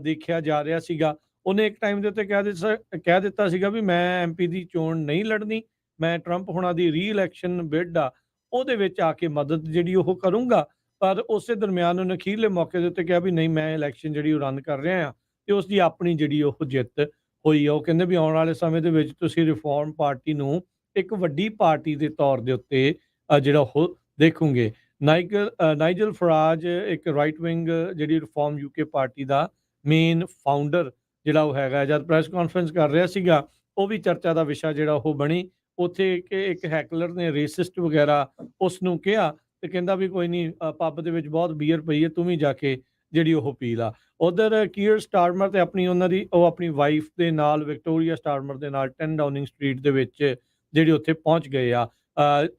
ਦੇਖਿਆ ਜਾ ਰਿਹਾ ਸੀਗਾ, ਉਹਨੇ ਇੱਕ ਟਾਈਮ ਦੇ ਉੱਤੇ ਕਹਿ ਦਿੱਤਾ ਸੀਗਾ ਵੀ ਮੈਂ MP ਦੀ ਚੋਣ ਨਹੀਂ ਲੜਨੀ, ਮੈਂ ਟਰੰਪ ਹੁਣਾਂ ਦੀ ਰੀ-ਇਲੈਕਸ਼ਨ ਬਿਡ ਆ ਉਹਦੇ ਵਿੱਚ ਆ ਕੇ ਮਦਦ ਜਿਹੜੀ ਉਹ ਕਰੂੰਗਾ। ਪਰ ਉਸੇ ਦਰਮਿਆਨ ਉਹਨੇ ਅਖੀਰਲੇ ਮੌਕੇ ਦੇ ਉੱਤੇ ਕਿਹਾ ਵੀ ਨਹੀਂ, ਮੈਂ ਇਲੈਕਸ਼ਨ ਜਿਹੜੀ ਉਹ ਰਨ ਕਰ ਰਿਹਾ ਆ, ਤੇ ਉਸ ਦੀ ਆਪਣੀ ਜਿਹੜੀ ਉਹ ਜਿੱਤ ਹੋਈ ਆ। ਉਹ ਕਹਿੰਦੇ ਵੀ ਆਉਣ ਵਾਲੇ ਸਮੇਂ ਦੇ ਵਿੱਚ ਤੁਸੀਂ ਰਿਫਾਰਮ ਪਾਰਟੀ ਨੂੰ ਇੱਕ ਵੱਡੀ ਪਾਰਟੀ ਦੇ ਤੌਰ ਦੇ ਉੱਤੇ ਜਿਹੜਾ ਉਹ ਦੇਖੋਗੇ। ਨਾਈਜਲ ਫਰਾਜ ਇੱਕ ਰਾਈਟ ਵਿੰਗ ਜਿਹੜੀ ਰਿਫਾਰਮ UK ਪਾਰਟੀ ਦਾ ਮੇਨ ਫਾਊਂਡਰ ਜਿਹੜਾ ਉਹ ਹੈਗਾ। ਜਦ ਪ੍ਰੈਸ ਕਾਨਫਰੰਸ ਕਰ ਰਿਹਾ ਸੀਗਾ, ਉਹ ਵੀ ਚਰਚਾ ਦਾ ਵਿਸ਼ਾ ਜਿਹੜਾ ਉਹ ਬਣੀ। ਉੱਥੇ ਇੱਕ ਹੈਕਲਰ ਨੇ ਰੇਸਿਸਟ ਵਗੈਰਾ ਉਸ ਨੂੰ ਕਿਹਾ, ਤੇ ਕਹਿੰਦਾ ਵੀ ਕੋਈ ਨਹੀਂ, ਪੱਬ ਦੇ ਵਿੱਚ ਬਹੁਤ ਬੀਅਰ ਪਈ ਹੈ, ਤੂੰ ਵੀ ਜਾ ਕੇ ਜਿਹੜੀ ਉਹ ਪੀ ਲਾ। ਉਧਰ ਕੀਅਰ ਸਟਾਰਮਰ ਤੇ ਆਪਣੀ ਵਾਈਫ ਦੇ ਨਾਲ, ਵਿਕਟੋਰੀਆ ਸਟਾਰਮਰ ਦੇ ਨਾਲ 10 ਡਾਊਨਿੰਗ ਸਟਰੀਟ ਦੇ ਵਿੱਚ ਜਿਹੜੀ ਉੱਥੇ ਪਹੁੰਚ ਗਏ ਆ।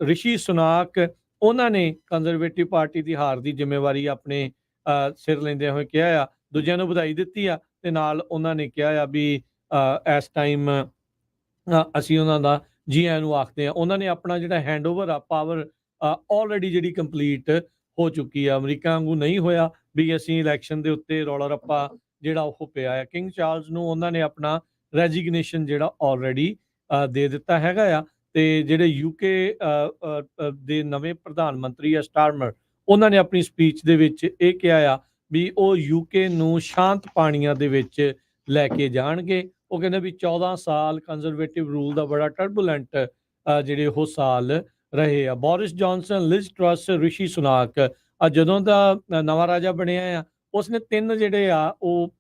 ਰਿਸ਼ੀ ਸੁਨਾਕ, ਉਹਨਾਂ ਨੇ ਕੰਜ਼ਰਵੇਟਿਵ ਪਾਰਟੀ ਦੀ ਹਾਰ ਦੀ ਜ਼ਿੰਮੇਵਾਰੀ ਆਪਣੇ ਸਿਰ ਲੈਂਦਿਆਂ ਹੋਏ ਕਿਹਾ ਆ, ਦੂਜਿਆਂ ਨੂੰ ਵਧਾਈ ਦਿੱਤੀ ਆ, ਤੇ ਨਾਲ ਉਹਨਾਂ ਨੇ ਕਿਹਾ ਆ ਵੀ ਇਸ ਟਾਈਮ ਅਸੀਂ ਉਹਨਾਂ ਦਾ ਜੀ ਆਇਆਂ ਨੂੰ ਆਖਦੇ ਆ। ਉਹਨਾਂ ਨੇ ਆਪਣਾ ਜਿਹੜਾ ਹੈਂਡਓਵਰ ਆ ਪਾਵਰ ਆਲਰੇਡੀ ਜਿਹੜੀ ਕੰਪਲੀਟ ਹੋ ਚੁੱਕੀ ਆ। ਅਮਰੀਕਾ ਵਾਂਗੂ ਨਹੀਂ ਹੋਇਆ ਵੀ ਅਸੀਂ ਇਲੈਕਸ਼ਨ ਦੇ ਉੱਤੇ ਰੌਲਾ ਰੱਪਾ ਜਿਹੜਾ ਉਹ ਪਿਆ ਆ। ਕਿੰਗ ਚਾਰਲਸ ਨੂੰ ਉਹਨਾਂ ਨੇ ਆਪਣਾ ਰੈਜੀਗਨੇਸ਼ਨ ਜਿਹੜਾ ਆਲਰੇਡੀ ਦੇ ਦਿੱਤਾ ਹੈਗਾ ਆ। ਤੇ ਜਿਹੜੇ UK ਦੇ ਨਵੇਂ ਪ੍ਰਧਾਨ ਮੰਤਰੀ ਆ ਸਟਾਰਮਰ, ਉਹਨਾਂ ਨੇ ਆਪਣੀ ਸਪੀਚ ਦੇ ਵਿੱਚ ਇਹ ਕਿਹਾ ਆ ਵੀ ਉਹ UK ਨੂੰ ਸ਼ਾਂਤ ਪਾਣੀਆਂ ਦੇ ਵਿੱਚ ਲੈ ਕੇ ਜਾਣਗੇ। ਉਹ ਕਹਿੰਦੇ ਵੀ 14 ਸਾਲ ਕੰਜ਼ਰਵੇਟਿਵ ਰੂਲ ਦਾ ਬੜਾ ਟਰਬੂਲੈਂਟ ਜਿਹੜੇ ਉਹ ਸਾਲ ਰਹੇ ਆ। ਬੋਰਿਸ ਜੌਨਸਨ, ਲਿਜ਼ ਟਰੱਸ, ਰਿਸ਼ੀ ਸੁਨਾਕ, ਜਦੋਂ ਦਾ ਨਵਾਂ ਰਾਜਾ ਬਣਿਆ ਆ, ਉਸਨੇ 3 ਜਿਹੜੇ ਆ ਉਹ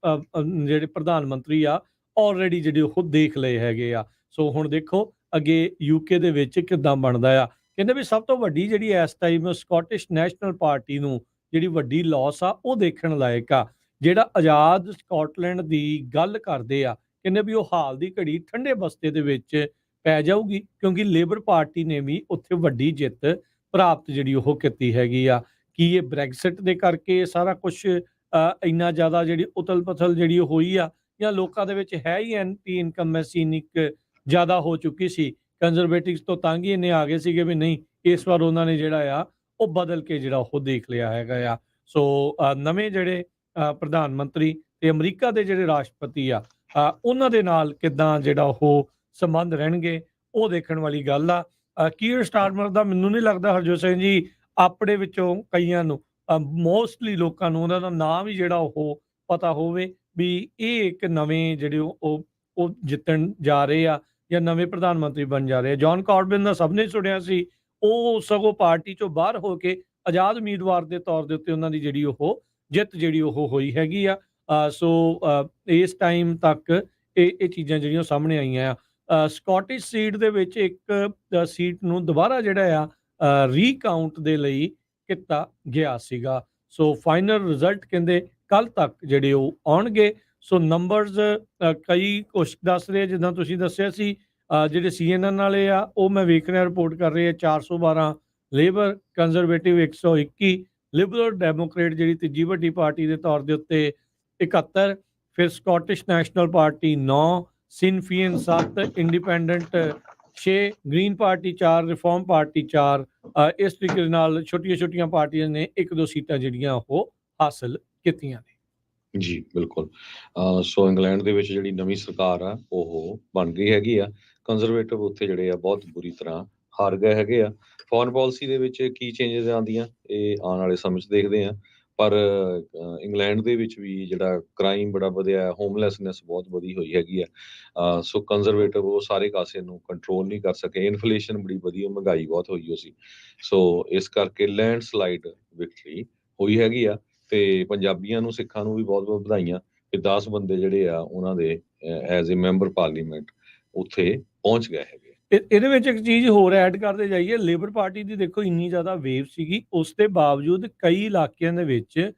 ਜਿਹੜੇ ਪ੍ਰਧਾਨ ਮੰਤਰੀ ਆ ਆਲਰੇਡੀ ਜਿਹੜੇ ਉਹ ਦੇਖ ਲਏ ਹੈਗੇ ਆ। ਸੋ ਹੁਣ ਦੇਖੋ ਅੱਗੇ UK ਦੇ ਵਿੱਚ ਕਿੱਦਾਂ ਬਣਦਾ ਆ। ਕਹਿੰਦੇ ਵੀ ਸਭ ਤੋਂ ਵੱਡੀ ਜਿਹੜੀ ਇਸ ਟਾਈਮ ਸਕਾਟਿਸ਼ ਨੈਸ਼ਨਲ ਪਾਰਟੀ ਨੂੰ ਜਿਹੜੀ ਵੱਡੀ ਲਾਸ ਆ ਉਹ ਦੇਖਣ ਲਾਇਕ ਆ। ਜਿਹੜਾ ਆਜ਼ਾਦ ਸਕਾਟਲੈਂਡ ਦੀ ਗੱਲ ਕਰਦੇ ਆ, ਕਹਿੰਦੇ ਵੀ ਉਹ ਹਾਲ ਦੀ ਘੜੀ ਠੰਡੇ ਬਸਤੇ ਦੇ ਵਿੱਚ ਪੈ ਜਾਊਗੀ, ਕਿਉਂਕਿ ਲੇਬਰ ਪਾਰਟੀ ਨੇ ਵੀ ਉੱਥੇ ਵੱਡੀ ਜਿੱਤ ਪ੍ਰਾਪਤ ਜਿਹੜੀ ਉਹ ਕੀਤੀ ਹੈਗੀ ਆ। ਕੀ ਇਹ ਬ੍ਰੈਗਸਿਟ ਦੇ ਕਰਕੇ ਸਾਰਾ ਕੁਝ ਇੰਨਾ ਜ਼ਿਆਦਾ ਜਿਹੜੀ ਉਤਲ ਪਥਲ ਜਿਹੜੀ ਹੋਈ ਆ, ਜਾਂ ਲੋਕਾਂ ਦੇ ਵਿੱਚ ਹੈ ਹੀ ਐਂਟੀ ਇਨਕਮ ਮੈਸੀਨਿਕ ਜ਼ਿਆਦਾ ਹੋ ਚੁੱਕੀ ਸੀ, ਕੰਜ਼ਰਵੇਟਿਵਸ ਤੋਂ ਤੰਗ ਹੀ ਇੰਨੇ ਆ ਗਏ ਸੀਗੇ ਵੀ ਨਹੀਂ, ਇਸ ਵਾਰ ਉਹਨਾਂ ਨੇ ਜਿਹੜਾ ਆ ਉਹ ਬਦਲ ਕੇ ਜਿਹੜਾ ਉਹ ਦੇਖ ਲਿਆ ਹੈਗਾ ਆ। ਸੋ ਨਵੇਂ ਜਿਹੜੇ ਪ੍ਰਧਾਨ ਮੰਤਰੀ ਤੇ ਅਮਰੀਕਾ ਦੇ ਜਿਹੜੇ ਰਾਸ਼ਟਰਪਤੀ ਆ, ਉਹਨਾਂ ਦੇ ਨਾਲ ਕਿੱਦਾਂ ਜਿਹੜਾ ਉਹ ਸੰਬੰਧ ਰਹਿਣਗੇ, ਉਹ ਦੇਖਣ ਵਾਲੀ ਗੱਲ ਆ। ਕੀਅਰ ਸਟਾਰਮਰ ਦਾ ਮੈਨੂੰ ਨਹੀਂ ਲੱਗਦਾ ਹਰਜੋਤ ਸਿੰਘ ਜੀ ਆਪਣੇ ਵਿੱਚੋਂ ਕਈਆਂ ਨੂੰ, ਮੋਸਟਲੀ ਲੋਕਾਂ ਨੂੰ ਉਹਨਾਂ ਦਾ ਨਾਮ ਵੀ ਜਿਹੜਾ ਉਹ ਪਤਾ ਹੋਵੇ ਵੀ ਇਹ ਇੱਕ ਨਵੇਂ ਜਿਹੜੇ ਉਹ ਜਿੱਤਣ ਜਾ ਰਹੇ ਆ ਜਾਂ ਨਵੇਂ ਪ੍ਰਧਾਨ ਮੰਤਰੀ ਬਣ ਜਾ ਰਹੇ ਆ। ਜੌਨ ਕਾਰਬਿਨ ਦਾ ਸਭ ਨੇ ਸੁਣਿਆ ਸੀ, ਉਹ ਸਗੋਂ ਪਾਰਟੀ ਚੋਂ ਬਾਹਰ ਹੋ ਕੇ ਆਜ਼ਾਦ ਉਮੀਦਵਾਰ ਦੇ ਤੌਰ ਦੇ ਉੱਤੇ ਉਹਨਾਂ ਦੀ ਜਿਹੜੀ ਉਹ ਜਿੱਤ ਜਿਹੜੀ ਉਹ ਹੋਈ ਹੈਗੀ ਆ। ਸੋ ਇਸ ਟਾਈਮ ਤੱਕ ਇਹ ਚੀਜ਼ਾਂ ਜਿਹੜੀਆਂ ਸਾਹਮਣੇ ਆਈਆਂ ਆ। ਸਕਾਟਿਸ਼ ਸੀਟ ਦੇ ਵਿੱਚ ਇੱਕ ਸੀਟ ਨੂੰ ਦੁਬਾਰਾ ਜਿਹੜਾ ਆ ਰੀਕਾਊਂਟ ਦੇ ਲਈ ਕੀਤਾ ਗਿਆ ਸੀਗਾ। ਸੋ ਫਾਈਨਲ ਰਿਜ਼ਲਟ ਕਹਿੰਦੇ ਕੱਲ ਤੱਕ ਜਿਹੜੇ ਉਹ ਆਉਣਗੇ। ਸੋ ਨੰਬਰਸ ਕਈ ਕੁਛ ਦੱਸ ਰਹੇ, ਜਿੱਦਾਂ ਤੁਸੀਂ ਦੱਸਿਆ ਸੀ, ਜਿਹੜੇ CNN ਵਾਲੇ ਆ ਉਹ ਮੈਂ ਵੇਖ ਰਿਹਾ ਰਿਪੋਰਟ ਕਰ ਰਹੇ ਆ 412 ਲੇਬਰ, ਕੰਜ਼ਰਵੇਟਿਵ 121, ਲਿਬਰਲ ਡੈਮੋਕ੍ਰੇਟ ਜਿਹੜੀ ਤੀਜੀ ਵੱਡੀ ਪਾਰਟੀ ਦੇ ਤੌਰ ਦੇ ਉੱਤੇ 71, ਫਿਰ Scottish national party 9, ਸਿਨਫੀਨ 7, independent 6, green party 4, reform party 4। ਇਸ ਤਰੀਕੇ ਦੇ ਨਾਲ ਛੋਟੀਆਂ ਪਾਰਟੀਆਂ ਨੇ 1-2 ਸੀਟਾਂ ਜਿਹੜੀਆਂ ਉਹ ਹਾਸਲ ਕੀਤੀਆਂ ਨੇ। ਜੀ ਬਿਲਕੁਲ। ਸੋ ਇੰਗਲੈਂਡ ਦੇ ਵਿੱਚ ਜਿਹੜੀ ਨਵੀਂ ਸਰਕਾਰ ਆ ਉਹ ਬਣ ਗਈ ਹੈਗੀ ਆ। ਕੰਜ਼ਰਵੇਟਿਵ ਉੱਥੇ ਜਿਹੜੇ ਆ ਬਹੁਤ ਬੁਰੀ ਤਰ੍ਹਾਂ ਹਾਰ ਗਏ ਹੈਗੇ ਆ। ਫੋਰਨ ਪਾਲਿਸੀ ਦੇ ਵਿੱਚ ਕੀ ਚੇਂਜਸ ਆਉਂਦੀਆਂ ਇਹ ਆਉਣ ਵਾਲੇ ਸਮੇਂ 'ਚ ਦੇਖਦੇ ਆ। ਪਰ ਇੰਗਲੈਂਡ ਦੇ ਵਿੱਚ ਵੀ ਜਿਹੜਾ ਕ੍ਰਾਈਮ ਬੜਾ ਵਧਿਆ, ਹੋਮਲੈਸਨੈਸ ਬਹੁਤ ਵਧੀ ਹੋਈ ਹੈਗੀ ਆ। ਸੋ ਕੰਜ਼ਰਵੇਟਿਵ ਉਹ ਸਾਰੇ ਕਾਸੇ ਨੂੰ ਕੰਟਰੋਲ ਨਹੀਂ ਕਰ ਸਕੇ। ਇਨਫਲੇਸ਼ਨ ਬੜੀ ਵਧੀ, ਮਹਿੰਗਾਈ ਬਹੁਤ ਹੋਈ ਹੋ ਸੀ। ਸੋ ਇਸ ਕਰਕੇ ਲੈਂਡਸਲਾਈਡ ਵਿਕਟਰੀ ਹੋਈ ਹੈਗੀ ਆ। ਤੇ ਪੰਜਾਬੀਆਂ ਨੂੰ, ਸਿੱਖਾਂ ਨੂੰ ਵੀ ਬਹੁਤ ਬਹੁਤ ਵਧਾਈਆਂ ਕਿ 10 ਬੰਦੇ ਜਿਹੜੇ ਆ ਉਹਨਾਂ ਦੇ ਐਜ਼ ਏ ਮੈਂਬਰ ਪਾਰਲੀਮੈਂਟ ਉੱਥੇ ਪਹੁੰਚ ਗਏ ਹੈਗੇ। ਇਹਦੇ ਵਿੱਚ ਇੱਕ ਚੀਜ਼ ਹੋਰ ਐਡ ਕਰਦੇ ਜਾਈਏ, ਲੇਬਰ ਪਾਰਟੀ ਦੀ ਦੇਖੋ ਇੰਨੀ ਜ਼ਿਆਦਾ ਵੇਵ ਸੀਗੀ, ਉਸ ਦੇ ਬਾਵਜੂਦ ਕਈ ਇਲਾਕਿਆਂ ਦੇ ਵਿੱਚ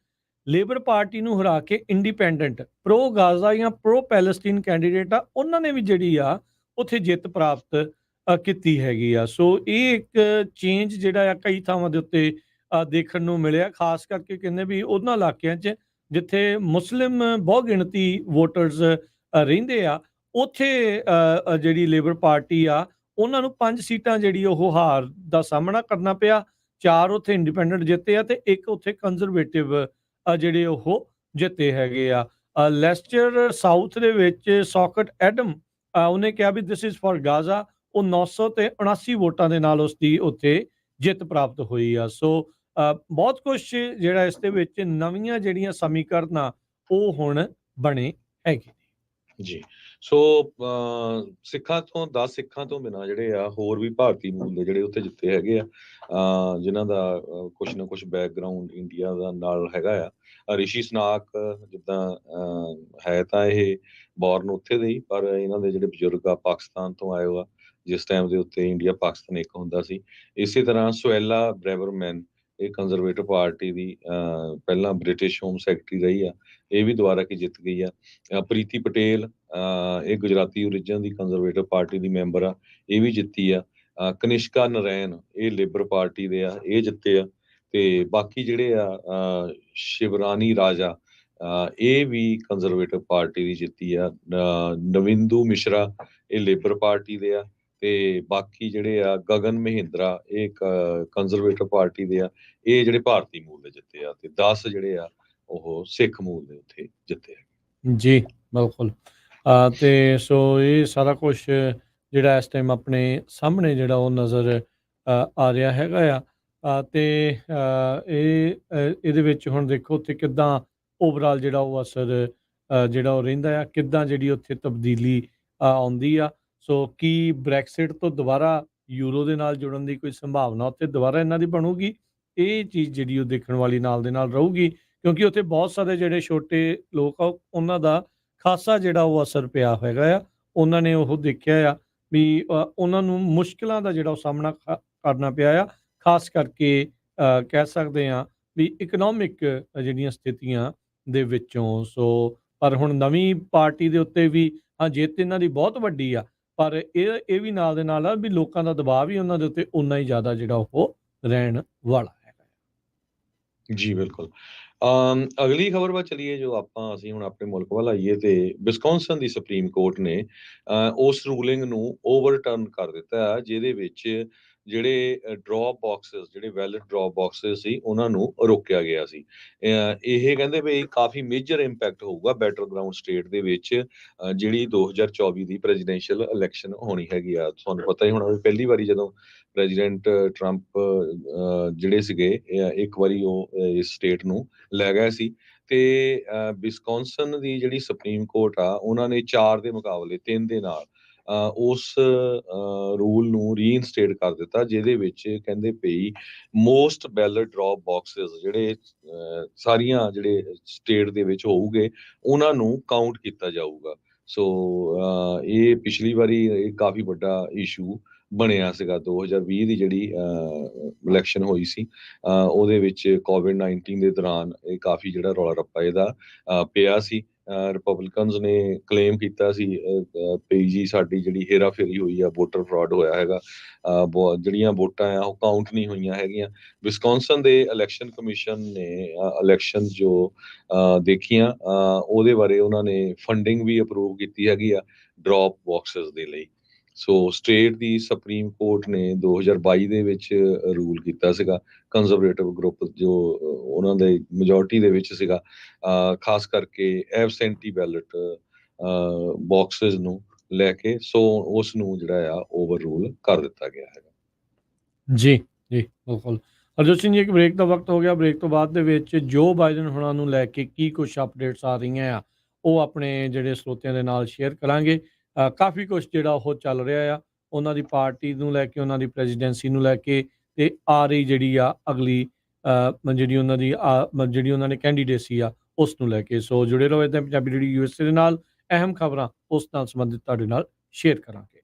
ਲੇਬਰ ਪਾਰਟੀ ਨੂੰ ਹਰਾ ਕੇ ਇੰਡੀਪੈਂਡੈਂਟ ਪ੍ਰੋ ਗਾਜ਼ਾ ਜਾਂ ਪ੍ਰੋ ਪੈਲਸਟੀਨ ਕੈਂਡੀਡੇਟ ਆ, ਉਹਨਾਂ ਨੇ ਵੀ ਜਿਹੜੀ ਆ ਉੱਥੇ ਜਿੱਤ ਪ੍ਰਾਪਤ ਕੀਤੀ ਹੈਗੀ ਆ। ਸੋ ਇਹ ਇੱਕ ਚੇਂਜ ਜਿਹੜਾ ਆ ਕਈ ਥਾਵਾਂ ਦੇ ਉੱਤੇ ਦੇਖਣ ਨੂੰ ਮਿਲਿਆ, ਖਾਸ ਕਰਕੇ ਕਹਿੰਦੇ ਵੀ ਉਹਨਾਂ ਇਲਾਕਿਆਂ 'ਚ ਜਿੱਥੇ ਮੁਸਲਿਮ ਬਹੁ ਗਿਣਤੀ ਵੋਟਰਸ ਰਹਿੰਦੇ ਆ, ਉੱਥੇ ਜਿਹੜੀ ਲੇਬਰ ਪਾਰਟੀ ਆ ਉਹਨਾਂ ਨੂੰ 5 ਸੀਟਾਂ ਜਿਹੜੀ ਉਹ ਹਾਰ ਦਾ ਸਾਹਮਣਾ ਕਰਨਾ ਪਿਆ। 4 ਉੱਥੇ ਇੰਡੀਪੈਂਡੈਂਟ ਜਿੱਤੇ ਆ ਤੇ 1 ਉੱਥੇ ਕੰਜ਼ਰਵੇਟਿਵ ਜਿਹੜੇ ਉਹ ਜਿੱਤੇ ਹੈਗੇ ਆ। ਲੈਸਟਰ ਸਾਊਥ ਦੇ ਵਿੱਚ ਸੌਕਟ ਐਡਮ ਉਹਨੇ ਕਿਹਾ ਵੀ ਦਿਸ ਇਜ਼ ਫॉर ਗਾਜ਼ਾ, ਉਹ 979 ਵੋਟਾਂ ਦੇ ਨਾਲ ਉਸਦੀ ਉੱਥੇ ਜਿੱਤ ਪ੍ਰਾਪਤ ਹੋਈ ਆ। ਸੋ ਬਹੁਤ ਕੁਛ ਜਿਹੜਾ ਇਸ ਦੇ ਵਿੱਚ ਨਵੀਆਂ ਜਿਹੜੀਆਂ ਸਮੀਕਰਨ ਆ ਉਹ ਹੁਣ ਬਣੇ ਹੈਗੇ ਨੇ। ਜੀ। ਸੋ ਸਿੱਖਾਂ ਤੋਂ 10 ਸਿੱਖਾਂ ਤੋਂ ਬਿਨਾਂ ਜਿਹੜੇ ਆ ਹੋਰ ਵੀ ਭਾਰਤੀ ਮੂਲ ਦੇ ਜਿਹੜੇ ਉੱਥੇ ਜਿੱਤੇ ਹੈਗੇ ਆ, ਜਿਨ੍ਹਾਂ ਦਾ ਕੁਛ ਨਾ ਕੁਛ ਬੈਕਗਰਾਉਂਡ ਇੰਡੀਆ ਦਾ ਨਾਲ ਹੈਗਾ ਆ। ਰਿਸ਼ੀ ਸਨਾਕ ਜਿੱਦਾਂ ਹੈ ਤਾਂ ਇਹ ਬੋਰਨ ਉੱਥੇ ਦੇ ਹੀ, ਪਰ ਇਹਨਾਂ ਦੇ ਜਿਹੜੇ ਬਜ਼ੁਰਗ ਆ ਪਾਕਿਸਤਾਨ ਤੋਂ ਆਏ ਹੋ ਆ, ਜਿਸ ਟਾਈਮ ਦੇ ਉੱਤੇ ਇੰਡੀਆ ਪਾਕਿਸਤਾਨ ਇੱਕ ਹੁੰਦਾ ਸੀ। ਇਸੇ ਤਰ੍ਹਾਂ ਸੁਐਲਾ ਬ੍ਰੈਵਰਮੈਨ, ਇਹ ਕੰਜ਼ਰਵੇਟਿਵ ਪਾਰਟੀ ਦੀ ਪਹਿਲਾਂ ਬ੍ਰਿਟਿਸ਼ ਹੋਮ ਸੈਕਟਰੀ ਰਹੀ ਆ, ਇਹ ਵੀ ਦੁਬਾਰਾ ਕੀ ਜਿੱਤ ਗਈ ਆ। ਪ੍ਰੀਤੀ ਪਟੇਲ, ਇਹ ਗੁਜਰਾਤੀ ਓਰੀਜਨ ਦੀ ਕੰਜ਼ਰਵੇਟਿਵ ਪਾਰਟੀ ਦੀ ਮੈਂਬਰ ਆ, ਇਹ ਵੀ ਜਿੱਤੀ ਆ। ਕਨਿਸ਼ਕਾ ਨਰੈਣ, ਇਹ ਲੇਬਰ ਪਾਰਟੀ ਦੇ ਆ, ਇਹ ਜਿੱਤੇ ਆ। ਤੇ ਬਾਕੀ ਜਿਹੜੇ ਆ ਸ਼ਿਵਰਾਨੀ ਰਾਜਾ, ਇਹ ਵੀ ਕੰਜ਼ਰਵੇਟਿਵ ਪਾਰਟੀ ਦੀ ਜਿੱਤੀ ਆ। ਨਵਿੰਦੂ ਮਿਸ਼ਰਾ, ਇਹ ਲੇਬਰ ਪਾਰਟੀ ਦੇ ਆ। ਤੇ ਬਾਕੀ ਜਿਹੜੇ ਆ ਗਗਨ ਮਹਿੰਦਰਾ, ਇਹ ਕੰਜ਼ਰਵੇਟਿਵ ਪਾਰਟੀ ਦੇ ਆ, ਇਹ ਜਿਹੜੇ ਭਾਰਤੀ ਮੂਲ ਦੇ ਜਿੱਤੇ ਆ। ਤੇ 10 ਜਿਹੜੇ ਆ ਉਹ ਸਿੱਖ ਮੂਲ ਦੇ ਉੱਥੇ ਜਿੱਤੇ ਆ। ਜੀ ਬਿਲਕੁਲ। ਤੇ ਸੋ ਇਹ ਸਾਰਾ ਕੁਛ ਜਿਹੜਾ ਇਸ ਟਾਈਮ ਆਪਣੇ ਸਾਹਮਣੇ ਜਿਹੜਾ ਉਹ ਨਜ਼ਰ ਆ ਰਿਹਾ ਹੈਗਾ ਆ। ਤੇ ਇਹਦੇ ਵਿੱਚ ਹੁਣ ਦੇਖੋ ਉੱਥੇ ਕਿੱਦਾਂ ਓਵਰਆਲ ਜਿਹੜਾ ਉਹ ਅਸਰ ਜਿਹੜਾ ਉਹ ਰਹਿੰਦਾ ਆ, ਕਿੱਦਾਂ ਜਿਹੜੀ ਉੱਥੇ ਤਬਦੀਲੀ ਆਉਂਦੀ ਆ। ਸੋ ਕੀ ਬ੍ਰੈਕਸਿਟ ਤੋਂ ਦੁਬਾਰਾ ਯੂਰੋ ਦੇ ਨਾਲ ਜੁੜਨ ਦੀ ਕੋਈ ਸੰਭਾਵਨਾ ਉੱਥੇ ਦੁਬਾਰਾ ਇਹਨਾਂ ਦੀ ਬਣੂਗੀ? ਇਹ ਚੀਜ਼ ਜਿਹੜੀ ਉਹ ਦੇਖਣ ਵਾਲੀ ਨਾਲ ਦੇ ਨਾਲ ਰਹੂਗੀ, ਕਿਉਂਕਿ ਉੱਥੇ ਬਹੁਤ ਸਾਰੇ ਜਿਹੜੇ ਛੋਟੇ ਲੋਕ ਆ ਉਹਨਾਂ ਦਾ ਖਾਸਾ ਜਿਹੜਾ ਉਹ ਅਸਰ ਪਿਆ ਹੈਗਾ ਆ। ਉਹਨਾਂ ਨੇ ਉਹ ਦੇਖਿਆ ਆ ਵੀ ਉਹਨਾਂ ਨੂੰ ਮੁਸ਼ਕਿਲਾਂ ਦਾ ਜਿਹੜਾ ਉਹ ਸਾਹਮਣਾ ਕਰਨਾ ਪਿਆ ਆ, ਖਾਸ ਕਰਕੇ ਕਹਿ ਸਕਦੇ ਹਾਂ ਵੀ ਇਕਨੋਮਿਕ ਜਿਹੜੀਆਂ ਸਥਿਤੀਆਂ ਦੇ ਵਿੱਚੋਂ। ਸੋ ਪਰ ਹੁਣ ਨਵੀਂ ਪਾਰਟੀ ਦੇ ਉੱਤੇ ਵੀ ਜਿੱਤ ਇਹਨਾਂ ਦੀ ਬਹੁਤ ਵੱਡੀ ਆ, ਪਰ ਇਹ ਵੀ ਨਾਲ ਦੇ ਨਾਲ ਆ ਵੀ ਲੋਕਾਂ ਦਾ ਦਬਾਅ ਵੀ ਉਹਨਾਂ ਦੇ ਉੱਤੇ ਉਨਾ ਹੀ ਜ਼ਿਆਦਾ ਜਿਹੜਾ ਉਹ ਰਹਿਣ ਵਾਲਾ ਹੈਗਾ। ਜੀ ਬਿਲਕੁਲ। ਅਗਲੀ ਖਬਰ ਵੱਲ ਚਲੀਏ, ਜੋ ਅਸੀਂ ਹੁਣ ਆਪਣੇ ਮੁਲਕ ਵੱਲ ਆਈਏ ਤੇ ਵਿਸਕੌਨਸਨ ਦੀ ਸੁਪਰੀਮ ਕੋਰਟ ਨੇ ਉਸ ਰੂਲਿੰਗ ਨੂੰ ਓਵਰਟਰਨ ਕਰ ਦਿੱਤਾ, ਜਿਹਦੇ ਵਿੱਚ ਜਿਹੜੇ ਡਰੌਪ ਬਾਕਸਿਸ, ਜਿਹੜੇ ਵੈਲਿਡ ਡਰੌਪ ਬਾਕਸਿਸ ਸੀ, ਉਹਨਾਂ ਨੂੰ ਰੋਕਿਆ ਗਿਆ ਸੀ। ਇਹ ਕਹਿੰਦੇ ਵੀ ਕਾਫੀ ਮੇਜਰ ਇੰਪੈਕਟ ਹੋਊਗਾ ਬੈਟਲ ਗਰਾਊਂਡ ਸਟੇਟ ਦੇ ਵਿੱਚ ਜਿਹੜੀ 2024 ਦੀ ਪ੍ਰੈਜ਼ੀਡੈਂਸ਼ੀਅਲ ਇਲੈਕਸ਼ਨ ਹੋਣੀ ਹੈਗੀ ਆ। ਤੁਹਾਨੂੰ ਪਤਾ ਹੀ ਹੋਣਾ ਵੀ ਪਹਿਲੀ ਵਾਰੀ ਜਦੋਂ ਪ੍ਰੈਜ਼ੀਡੈਂਟ ਟਰੰਪ ਜਿਹੜੇ ਸੀਗੇ, ਇੱਕ ਵਾਰੀ ਉਹ ਇਸ ਸਟੇਟ ਨੂੰ ਲੈ ਗਏ ਸੀ। ਤੇ ਵਿਸਕੌਨਸਨ ਦੀ ਜਿਹੜੀ ਸੁਪਰੀਮ ਕੋਰਟ ਆ, ਉਹਨਾਂ ਨੇ 4 ਦੇ ਮੁਕਾਬਲੇ 3 ਦੇ ਨਾਲ ਉਸ ਰੂਲ ਨੂੰ ਰੀਇਨਸਟੇਟ ਕਰ ਦਿੱਤਾ, ਜਿਹਦੇ ਵਿੱਚ ਕਹਿੰਦੇ ਪਈ ਮੋਸਟ ਬੈਲਟ ਡਰੌਪ ਬਾਕਸਿਸ ਜਿਹੜੇ ਸਾਰੀਆਂ ਜਿਹੜੇ ਸਟੇਟ ਦੇ ਵਿੱਚ ਹੋਊਗੇ, ਉਹਨਾਂ ਨੂੰ ਕਾਊਂਟ ਕੀਤਾ ਜਾਊਗਾ। ਸੋ ਇਹ ਪਿਛਲੀ ਵਾਰੀ ਇਹ ਕਾਫੀ ਵੱਡਾ ਇਸ਼ੂ ਬਣਿਆ ਸੀਗਾ। 2020 ਦੀ ਜਿਹੜੀ ਇਲੈਕਸ਼ਨ ਹੋਈ ਸੀ, ਉਹਦੇ ਵਿੱਚ ਕੋਵਿਡ-19 ਦੇ ਦੌਰਾਨ ਇਹ ਕਾਫੀ ਜਿਹੜਾ ਰੌਲਾ ਰੱਪਾ ਇਹਦਾ ਪਿਆ ਸੀ। ਰਿਪਬਲਿਕਨਸ ਨੇ ਕਲੇਮ ਕੀਤਾ ਸੀ ਵੀ ਜੀ ਸਾਡੀ ਜਿਹੜੀ ਹੇਰਾਫੇਰੀ ਹੋਈ ਆ, ਵੋਟਰ ਫਰਾਡ ਹੋਇਆ ਹੈਗਾ, ਜਿਹੜੀਆਂ ਵੋਟਾਂ ਆ ਉਹ ਕਾਊਂਟ ਨਹੀਂ ਹੋਈਆਂ ਹੈਗੀਆਂ। ਵਿਸਕੌਨਸਨ ਦੇ ਇਲੈਕਸ਼ਨ ਕਮਿਸ਼ਨ ਨੇ ਇਲੈਕਸ਼ਨ ਜੋ ਦੇਖੀਆਂ, ਉਹਦੇ ਬਾਰੇ ਉਹਨਾਂ ਨੇ ਫੰਡਿੰਗ ਵੀ ਅਪਰੂਵ ਕੀਤੀ ਹੈਗੀ ਆ ਡ੍ਰੌਪ ਬਾਕਸਿਸ ਦੇ ਲਈ। ਸੋ ਸਟੇਟ ਦੀ ਸੁਪਰੀਮ ਕੋਰਟ ਨੇ 2022 ਦੇ ਵਿੱਚ ਰੂਲ ਕੀਤਾ ਸੀਗਾ, ਕੰਜ਼ਰਵੇਟਿਵ ਗਰੁੱਪ ਜੋ ਉਹਨਾਂ ਦੇ ਮੈਜੋਰਟੀ ਦੇ ਵਿੱਚ ਸੀਗਾ, ਖਾਸ ਕਰਕੇ ਐਬਸੈਂਟੀ ਬੈਲਟ ਬਾਕਸਿਸ ਨੂੰ ਲੈ ਕੇ, ਸੋ ਉਸ ਨੂੰ ਜਿਹੜਾ ਆ ਓਵਰ ਰੂਲ ਕਰ ਦਿੱਤਾ ਗਿਆ ਹੈਗਾ। ਜੀ, ਜੀ, ਬਿਲਕੁਲ। ਹਰਜੋਤ ਸਿੰਘ ਜੀ, ਇੱਕ ਬ੍ਰੇਕ ਦਾ ਵਕਤ ਹੋ ਗਿਆ। ਬ੍ਰੇਕ ਤੋਂ ਬਾਅਦ ਦੇ ਵਿੱਚ ਜੋ ਬਾਈਡਨ ਹੁਣਾਂ ਨੂੰ ਲੈ ਕੇ ਕੀ ਕੁਛ ਅਪਡੇਟਸ ਆ ਰਹੀਆਂ ਆ, ਉਹ ਆਪਣੇ ਜਿਹੜੇ ਸਰੋਤਿਆਂ ਦੇ ਨਾਲ ਸ਼ੇਅਰ ਕਰਾਂਗੇ। ਕਾਫੀ ਕੁਛ ਜਿਹੜਾ ਉਹ ਚੱਲ ਰਿਹਾ ਆ, ਉਹਨਾਂ ਦੀ ਪਾਰਟੀ ਨੂੰ ਲੈ ਕੇ, ਉਹਨਾਂ ਦੀ ਪ੍ਰੈਜ਼ੀਡੈਂਸੀ ਨੂੰ ਲੈ ਕੇ, ਤੇ ਆ ਰਹੀ ਜਿਹੜੀ ਆ ਅਗਲੀ ਜਿਹੜੀ ਉਹਨਾਂ ਦੀ ਜਿਹੜੀ ਉਹਨਾਂ ਨੇ ਕੈਂਡੀਡੇਸੀ ਆ, ਉਸ ਨੂੰ ਲੈ ਕੇ। ਸੋ ਜੁੜੇ ਰਹੋ ਇੱਦਾਂ ਪੰਜਾਬੀ ਰੇਡੀਓ ਯੂਐਸਏ ਦੇ ਨਾਲ। ਅਹਿਮ ਖਬਰਾਂ ਉਸ ਨਾਲ ਸੰਬੰਧਿਤ ਤੁਹਾਡੇ ਨਾਲ ਸ਼ੇਅਰ ਕਰਾਂਗੇ।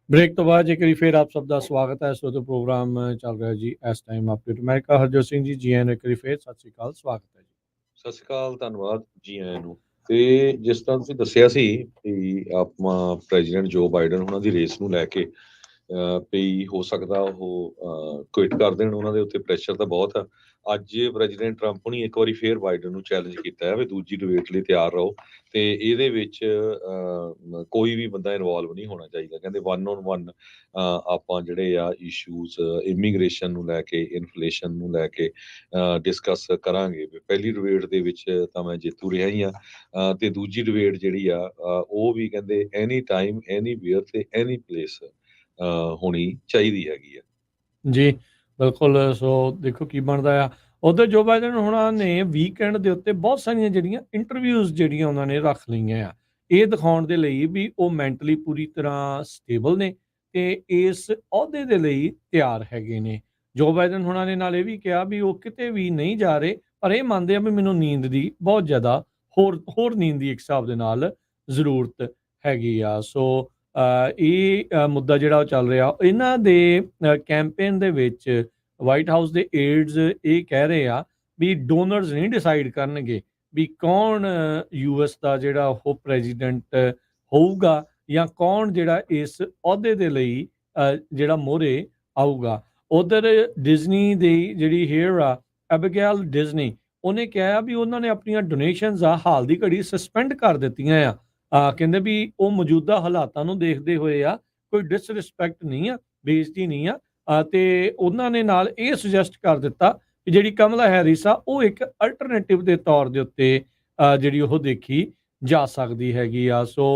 ਬ੍ਰੇਕ ਤੋਂ ਬਾਅਦ ਇੱਕ ਵਾਰੀ ਫਿਰ ਆਪ ਸਭ ਦਾ ਸਵਾਗਤ ਹੈ। ਇਸ ਵਕਤ ਪ੍ਰੋਗਰਾਮ ਚੱਲ ਰਿਹਾ ਜੀ ਇਸ time update America. Harjot Singh ji, ਜੀ ਆਇਆਂ ਨੂੰ ਇੱਕ ਵਾਰੀ ਫਿਰ ਸਤਿ ਸ਼੍ਰੀ ਅਕਾਲ, ਸਵਾਗਤ ਹੈ ਜੀ। ਸਤਿ ਸ਼੍ਰੀ ਅਕਾਲ, ਧੰਨਵਾਦ ਜੀ ਆਇਆਂ ਨੂੰ। ਤੇ ਜਿਸ ਤਰ੍ਹਾਂ ਤੁਸੀਂ ਦੱਸਿਆ ਸੀ ਕਿ ਆਪਾਂ ਪ੍ਰੈਜ਼ੀਡੈਂਟ ਜੋ ਬਾਈਡਨ ਉਹਨਾਂ ਦੀ ਰੇਸ ਨੂੰ ਲੈ ਕੇ ਵੀ ਹੋ ਸਕਦਾ ਉਹ ਕੁਇਟ ਕਰ ਦੇਣ, ਉਹਨਾਂ ਦੇ ਉੱਤੇ ਪ੍ਰੈਸ਼ਰ ਤਾਂ ਬਹੁਤ ਆ। ਅੱਜ ਪ੍ਰੈਜ਼ੀਡੈਂਟ ਟਰੰਪ ਨੇ ਇੱਕ ਵਾਰੀ ਫੇਰ ਬਾਈਡਨ ਨੂੰ ਚੈਲੰਜ ਕੀਤਾ ਹੈ ਵੀ ਦੂਜੀ ਡਿਬੇਟ ਲਈ ਤਿਆਰ ਰਹੋ, ਤੇ ਇਹਦੇ ਵਿੱਚ ਕੋਈ ਵੀ ਬੰਦਾ ਇਨਵੋਲਵ ਨਹੀਂ ਹੋਣਾ ਚਾਹੀਦਾ। ਕਹਿੰਦੇ 1-on-1 ਆਪਾਂ ਜਿਹੜੇ ਆ ਇਸ਼ੂਜ਼ ਇਮੀਗ੍ਰੇਸ਼ਨ ਨੂੰ ਲੈ ਕੇ, ਇਨਫਲੇਸ਼ਨ ਨੂੰ ਲੈ ਕੇ ਡਿਸਕਸ ਕਰਾਂਗੇ। ਪਹਿਲੀ ਡਿਬੇਟ ਦੇ ਵਿੱਚ ਤਾਂ ਮੈਂ ਜੇਤੂ ਰਿਹਾ ਹੀ ਆ, ਤੇ ਦੂਜੀ ਡਿਬੇਟ ਜਿਹੜੀ ਆ ਉਹ ਵੀ ਕਹਿੰਦੇ ਐਨੀ ਟਾਈਮ, ਐਨੀ ਵੇਅਰ ਤੇ ਐਨੀ ਪਲੇਸ ਹੋਣੀ ਚਾਹੀਦੀ ਹੈਗੀ ਆ। ਜੀ ਬਿਲਕੁਲ। ਸੋ ਦੇਖੋ ਕੀ ਬਣਦਾ ਆ। ਉਧਰ ਜੋ ਬਾਈਡਨ ਹੁਣਾਂ ਨੇ ਵੀਕਐਂਡ ਦੇ ਉੱਤੇ ਬਹੁਤ ਸਾਰੀਆਂ ਜਿਹੜੀਆਂ ਇੰਟਰਵਿਊਜ਼ ਜਿਹੜੀਆਂ ਉਹਨਾਂ ਨੇ ਰੱਖ ਲਈਆਂ ਆ, ਇਹ ਦਿਖਾਉਣ ਦੇ ਲਈ ਵੀ ਉਹ ਮੈਂਟਲੀ ਪੂਰੀ ਤਰ੍ਹਾਂ ਸਟੇਬਲ ਨੇ ਤੇ ਇਸ ਅਹੁਦੇ ਦੇ ਲਈ ਤਿਆਰ ਹੈਗੇ ਨੇ। ਜੋ ਬਾਈਡਨ ਹੁਣਾਂ ਨੇ ਨਾਲ ਇਹ ਵੀ ਕਿਹਾ ਵੀ ਉਹ ਕਿਤੇ ਵੀ ਨਹੀਂ ਜਾ ਰਹੇ, ਪਰ ਇਹ ਮੰਨਦੇ ਆ ਵੀ ਮੈਨੂੰ ਨੀਂਦ ਦੀ ਬਹੁਤ ਜ਼ਿਆਦਾ ਹੋਰ ਨੀਂਦ ਦੀ ਇੱਕ ਹਿਸਾਬ ਦੇ ਨਾਲ ਜ਼ਰੂਰਤ ਹੈਗੀ ਆ। ਸੋ ਇਹ ਮੁੱਦਾ ਜਿਹੜਾ ਉਹ ਚੱਲ ਰਿਹਾ ਇਹਨਾਂ ਦੇ ਕੈਂਪੇਨ ਦੇ ਵਿੱਚ। ਵਾਈਟ ਹਾਊਸ ਦੇ ਏਡਸ ਇਹ ਕਹਿ ਰਹੇ ਆ ਵੀ ਡੋਨਰਸ ਨਹੀਂ ਡਿਸਾਈਡ ਕਰਨਗੇ ਵੀ ਕੌਣ ਯੂਐਸ ਦਾ ਜਿਹੜਾ ਉਹ ਪ੍ਰੈਜ਼ੀਡੈਂਟ ਹੋਊਗਾ ਜਾਂ ਕੌਣ ਜਿਹੜਾ ਇਸ ਅਹੁਦੇ ਦੇ ਲਈ ਜਿਹੜਾ ਮੋਹਰੇ ਆਊਗਾ। ਉਧਰ ਡਿਜ਼ਨੀ ਦੀ ਜਿਹੜੀ ਹੇਅਰ ਆ, ਐਬੀਗੇਲ ਡਿਜ਼ਨੀ, ਉਹਨੇ ਕਿਹਾ ਵੀ ਉਹਨਾਂ ਨੇ ਆਪਣੀਆਂ ਡੋਨੇਸ਼ਨਸ ਆ ਹਾਲ ਦੀ ਘੜੀ ਸਸਪੈਂਡ ਕਰ ਦਿੱਤੀਆਂ ਆ। ਕਹਿੰਦੇ ਵੀ ਉਹ ਮੌਜੂਦਾ ਹਾਲਾਤਾਂ ਨੂੰ ਦੇਖਦੇ ਹੋਏ ਆ, ਕੋਈ ਡਿਸਰਿਸਪੈਕਟ ਨਹੀਂ ਆ, ਬੇਇੱਜ਼ਤੀ ਨਹੀਂ ਆ। ਤੇ ਉਹਨਾਂ ਨੇ ਨਾਲ ਇਹ ਸੁਜੈਸਟ ਕਰ ਦਿੱਤਾ ਕਿ ਜਿਹੜੀ ਕਮਲਾ ਹੈਰਿਸ ਆ ਉਹ ਇੱਕ ਅਲਟਰਨੇਟਿਵ ਦੇ ਤੌਰ ਦੇ ਉੱਤੇ ਜਿਹੜੀ ਉਹ ਦੇਖੀ ਜਾ ਸਕਦੀ ਹੈਗੀ ਆ। ਸੋ